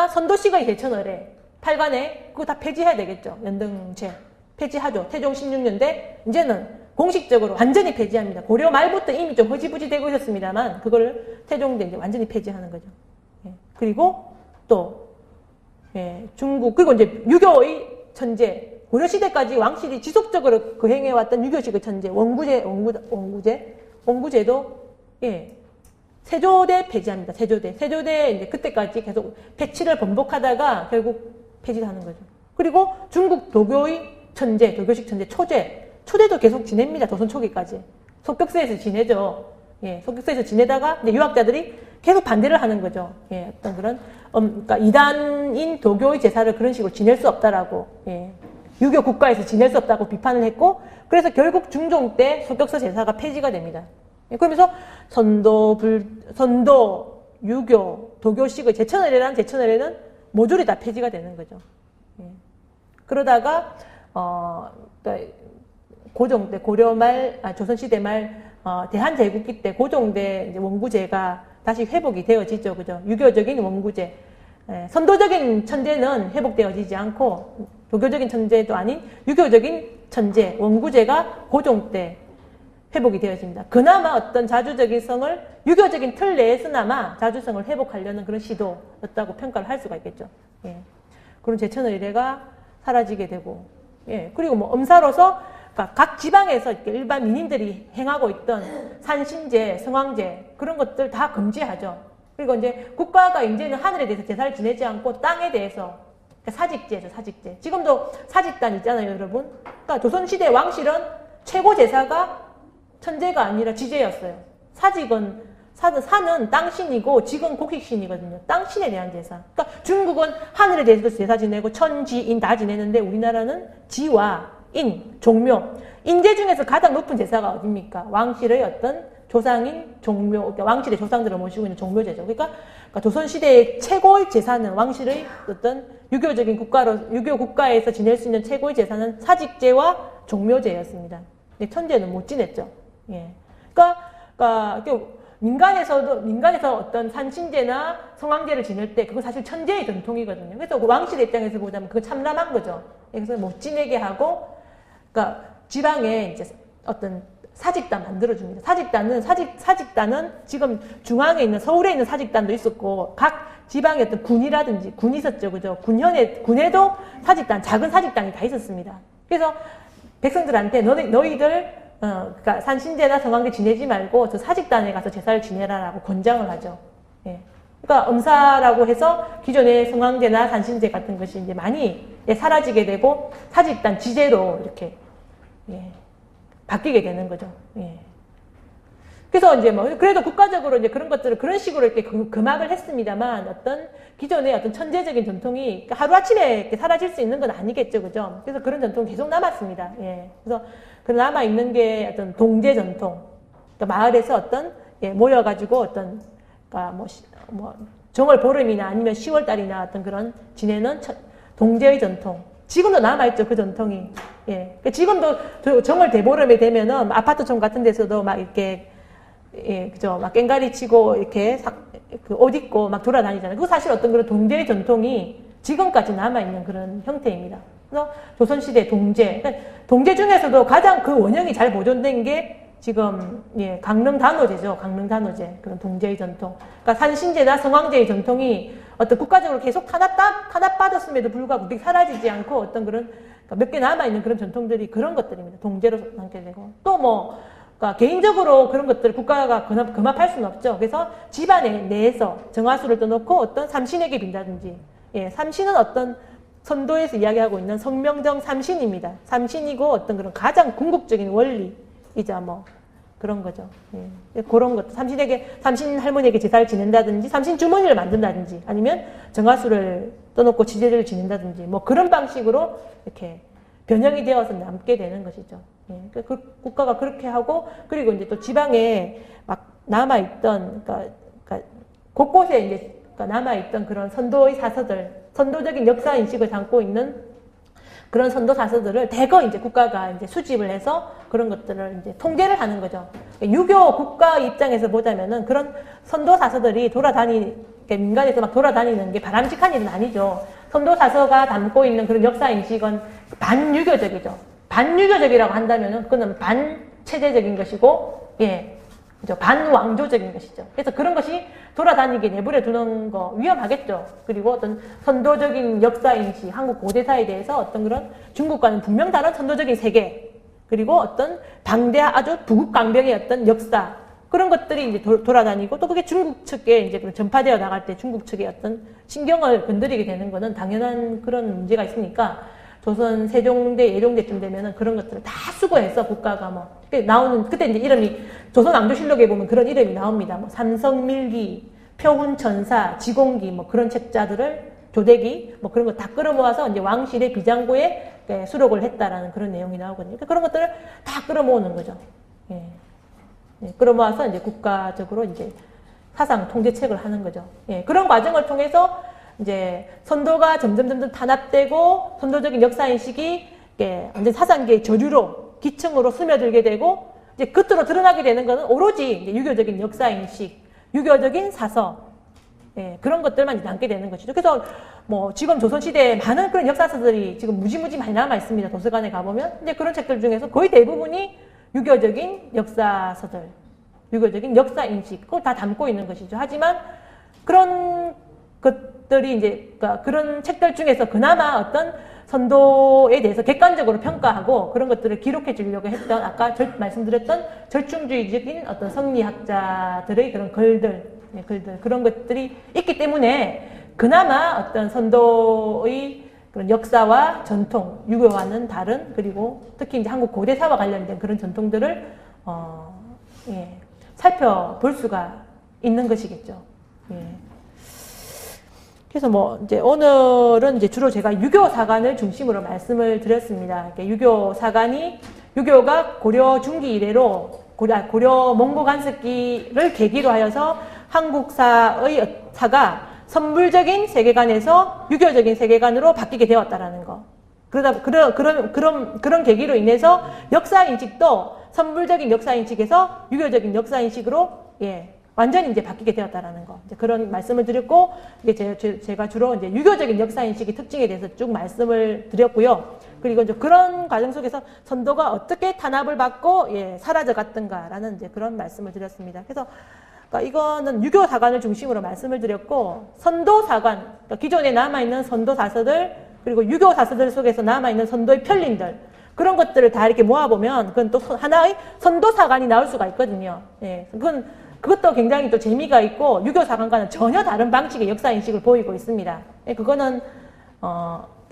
선도식의 제천의례 팔관에 그거 다 폐지해야 되겠죠. 연등제 폐지하죠. 태종 16년대 이제는 공식적으로 완전히 폐지합니다. 고려 말부터 이미 좀 허지부지 되고 있었습니다만 그거를 태종 때 이제 완전히 폐지하는 거죠. 예. 그리고 또 중국 그리고 이제 유교의 천재 고려 시대까지 왕실이 지속적으로 거행해왔던 유교식의 천재 원구제도 세조대 폐지합니다. 세조대 이제 그때까지 계속 패치를 번복하다가 결국 폐지하는 거죠. 그리고 중국 도교의 천재, 도교식 천재, 초대도 계속 지냅니다. 조선 초기까지. 속격서에서 지내죠. 예, 속격서에서 지내다가 이제 유학자들이 계속 반대를 하는 거죠. 예, 어떤 그런, 그러니까 이단인 도교의 제사를 그런 식으로 지낼 수 없다라고, 예, 유교 국가에서 지낼 수 없다고 비판을 했고, 그래서 결국 중종 때 속격서 제사가 폐지가 됩니다. 예, 그러면서 선도, 유교, 도교식의 제천의례는 모조리 다 폐지가 되는 거죠. 예. 그러다가, 그러니까 고종 때, 조선시대 말, 대한제국기 때 고종대 원구제가 다시 회복이 되어지죠. 그죠? 유교적인 원구제. 예, 선도적인 천재는 회복되어지지 않고, 도교적인 천재도 아닌 유교적인 천재, 원구제가 고종 때 회복이 되어집니다. 그나마 어떤 자주적인 성을, 유교적인 틀 내에서나마 자주성을 회복하려는 그런 시도였다고 평가를 할 수가 있겠죠. 예. 그런 제천의례가 사라지게 되고, 예. 그리고 뭐 엄사로서 각 지방에서 일반 민인들이 행하고 있던 산신제, 성황제 그런 것들 다 금지하죠. 그리고 이제 국가가 이제는 하늘에 대해서 제사를 지내지 않고 땅에 대해서 사직제죠, 사직제. 지금도 사직단 있잖아요, 여러분. 그러니까 조선시대 왕실은 최고 제사가 천재가 아니라 지제였어요. 산은 땅신이고 지금 곡식신이거든요. 땅신에 대한 제사. 그러니까 중국은 하늘에 대해서도 제사 지내고 천, 지, 인 다 지내는데 우리나라는 지와 인, 종묘. 인제 중에서 가장 높은 제사가 어딥니까? 왕실의 어떤 조상인 종묘, 그러니까 왕실의 조상들을 모시고 있는 종묘제죠. 그러니까 조선시대의 최고의 제사는 왕실의 어떤 유교 국가에서 지낼 수 있는 최고의 제사는 사직제와 종묘제였습니다. 근데 천재는 못 지냈죠. 예. 그러니까 민간에서 어떤 산신제나 성황제를 지낼 때 그건 사실 천재의 전통이거든요. 그래서 그 왕실의 입장에서 보자면 그거 참람한 거죠. 그래서 못 지내게 하고, 그러니까 지방에 이제 어떤 사직단 만들어줍니다. 사직단은 지금 중앙에 있는 서울에 있는 사직단도 있었고 각 지방의 어떤 군이라든지 군 있었죠, 그죠? 군에도 사직단, 작은 사직단이 다 있었습니다. 그래서 백성들한테 너희들 그러니까 산신제나 성황제 지내지 말고 저 사직단에 가서 제사를 지내라라고 권장을 하죠. 예. 그러니까 음사라고 해서 기존의 성황제나 산신제 같은 것이 이제 많이 사라지게 되고 사직단 지제로 이렇게 바뀌게 되는 거죠. 예. 그래서 이제 뭐 그래도 국가적으로 이제 그런 것들을 그런 식으로 이렇게 금합을 했습니다만 어떤 기존의 어떤 천재적인 전통이 하루아침에 이렇게 사라질 수 있는 건 아니겠죠, 그죠? 그래서 그런 전통이 계속 남았습니다. 예. 그래서 그 남아 있는 게 어떤 동제 전통, 그러니까 마을에서 어떤 모여가지고 어떤 그러니까 뭐 정월 보름이나 아니면 10월 달이나 어떤 그런 지내는 동제의 전통. 지금도 남아있죠, 그 전통이. 예. 지금도 정월 대보름에 되면은 아파트촌 같은 데서도 막 이렇게 그죠. 막 깽가리 치고 이렇게 그 옷 입고 막 돌아다니잖아요. 그거 사실 어떤 그런 동제의 전통이 지금까지 남아있는 그런 형태입니다. 그래서 조선시대 동제. 그러니까 동제 중에서도 가장 그 원형이 잘 보존된 게 지금, 강릉단오제죠. 강릉단오제. 그런 동제의 전통. 그러니까 산신제나 성황제의 전통이 어떤 국가적으로 계속 탄압받았음에도 불구하고 그게 사라지지 않고 어떤 그런, 그러니까 몇 개 남아있는 그런 전통들이 그런 것들입니다. 동제로 남게 되고. 또 뭐, 그러니까 개인적으로 그런 것들을 국가가 금합할 수는 없죠. 그래서 집안 내에서 정화수를 떠놓고 어떤 삼신에게 빈다든지, 삼신은 어떤 선도에서 이야기하고 있는 성명정 삼신입니다. 삼신이고 어떤 그런 가장 궁극적인 원리이자 뭐 그런 거죠. 그런 것, 삼신 할머니에게 제사를 지낸다든지, 삼신 주머니를 만든다든지, 아니면 정화수를 떠놓고 지제를 지낸다든지, 뭐 그런 방식으로 이렇게 변형이 되어서 남게 되는 것이죠. 그 국가가 그렇게 하고, 그리고 이제 또 지방에 막 남아있던, 그러니까 곳곳에 이제 남아있던 그런 선도의 사서들, 선도적인 역사 인식을 담고 있는 그런 선도 사서들을 대거 이제 국가가 이제 수집을 해서 그런 것들을 이제 통제를 하는 거죠. 유교 국가 입장에서 보자면은 그런 선도 사서들이 민간에서 막 돌아다니는 게 바람직한 일은 아니죠. 선도 사서가 담고 있는 그런 역사 인식은 반유교적이죠. 반유교적이라고 한다면은 그거는 반체제적인 것이고, 그죠. 반왕조적인 것이죠. 그래서 그런 것이 돌아다니게 내버려 두는 거 위험하겠죠. 그리고 어떤 선도적인 역사 인식, 한국 고대사에 대해서 어떤 그런 중국과는 분명 다른 선도적인 세계, 그리고 어떤 아주 부국강병의 어떤 역사, 그런 것들이 이제 돌아다니고, 또 그게 중국 측에 이제 전파되어 나갈 때 중국 측의 어떤 신경을 건드리게 되는 거는 당연한 그런 문제가 있으니까, 조선 세종대, 예종대쯤 되면은 그런 것들을 다 수거해서 국가가 뭐, 그때 이제 이름이, 조선 왕조실록에 보면 그런 이름이 나옵니다. 뭐, 삼성밀기, 표훈천사, 지공기, 뭐 그런 책자들을, 조대기, 뭐 그런 거 다 끌어모아서 이제 왕실의 비장고에 수록을 했다라는 그런 내용이 나오거든요. 그러니까 그런 것들을 다 끌어모으는 거죠. 끌어모아서 이제 국가적으로 이제 사상 통제책을 하는 거죠. 그런 과정을 통해서 이제 선도가 점점 탄압되고 선도적인 역사인식이 완전 사상계의 저주로, 기층으로 스며들게 되고, 이제 겉으로 드러나게 되는 것은 오로지 이제 유교적인 역사인식, 유교적인 사서, 그런 것들만 남게 되는 것이죠. 그래서 뭐 지금 조선시대에 많은 그런 역사서들이 지금 무지무지 많이 남아 있습니다. 도서관에 가보면. 근데 그런 책들 중에서 거의 대부분이 유교적인 역사서들, 유교적인 역사인식, 그걸 다 담고 있는 것이죠. 하지만 그런 것들이 이제, 그러니까 그런 책들 중에서 그나마 어떤 선도에 대해서 객관적으로 평가하고 그런 것들을 기록해 주려고 했던, 아까 말씀드렸던 절충주의적인 어떤 성리학자들의 그런 글들, 그런 것들이 있기 때문에 그나마 어떤 선도의 그런 역사와 전통, 유교와는 다른, 그리고 특히 이제 한국 고대사와 관련된 그런 전통들을 살펴볼 수가 있는 것이겠죠. 그래서 뭐 이제 오늘은 이제 주로 제가 유교 사관을 중심으로 말씀을 드렸습니다. 유교가 고려 중기 이래로 고려 몽고 간섭기를 계기로 하여서 한국사의 사가 선불적인 세계관에서 유교적인 세계관으로 바뀌게 되었다라는 거. 그런 계기로 인해서 역사인식도 선불적인 역사인식에서 유교적인 역사인식으로, 완전히 이제 바뀌게 되었다라는 거. 이제 그런 말씀을 드렸고, 이게 제가 주로 이제 유교적인 역사인식의 특징에 대해서 쭉 말씀을 드렸고요. 그리고 이제 그런 과정 속에서 선도가 어떻게 탄압을 받고, 사라져 갔던가라는 이제 그런 말씀을 드렸습니다. 그래서, 그러니까 이거는 유교 사관을 중심으로 말씀을 드렸고, 선도 사관, 그러니까 기존에 남아있는 선도 사서들, 그리고 유교 사서들 속에서 남아있는 선도의 편린들, 그런 것들을 다 이렇게 모아보면 그건 또 하나의 선도사관이 나올 수가 있거든요. 예, 그것도 굉장히 또 재미가 있고 유교사관과는 전혀 다른 방식의 역사인식을 보이고 있습니다. 예, 그거는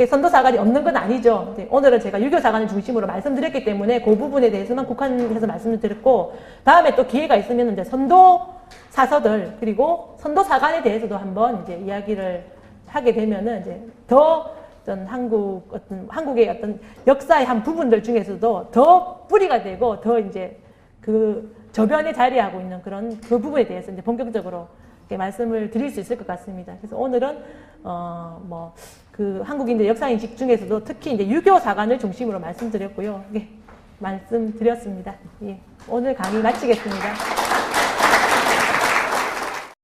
선도사관이 없는 건 아니죠. 오늘은 제가 유교사관을 중심으로 말씀드렸기 때문에 그 부분에 대해서만 국한해서 말씀을 드렸고, 다음에 또 기회가 있으면 이제 선도사서들 그리고 선도사관에 대해서도 한번 이제 이야기를 하게 되면은 이제 더 어떤 한국의 어떤 역사의 한 부분들 중에서도 더 뿌리가 되고 더 이제 그 저변에 자리하고 있는 그런 그 부분에 대해서 이제 본격적으로 말씀을 드릴 수 있을 것 같습니다. 그래서 오늘은 그 한국인들 역사인식 중에서도 특히 이제 유교사관을 중심으로 말씀드렸고요. 예, 말씀드렸습니다. 예, 오늘 강의 마치겠습니다.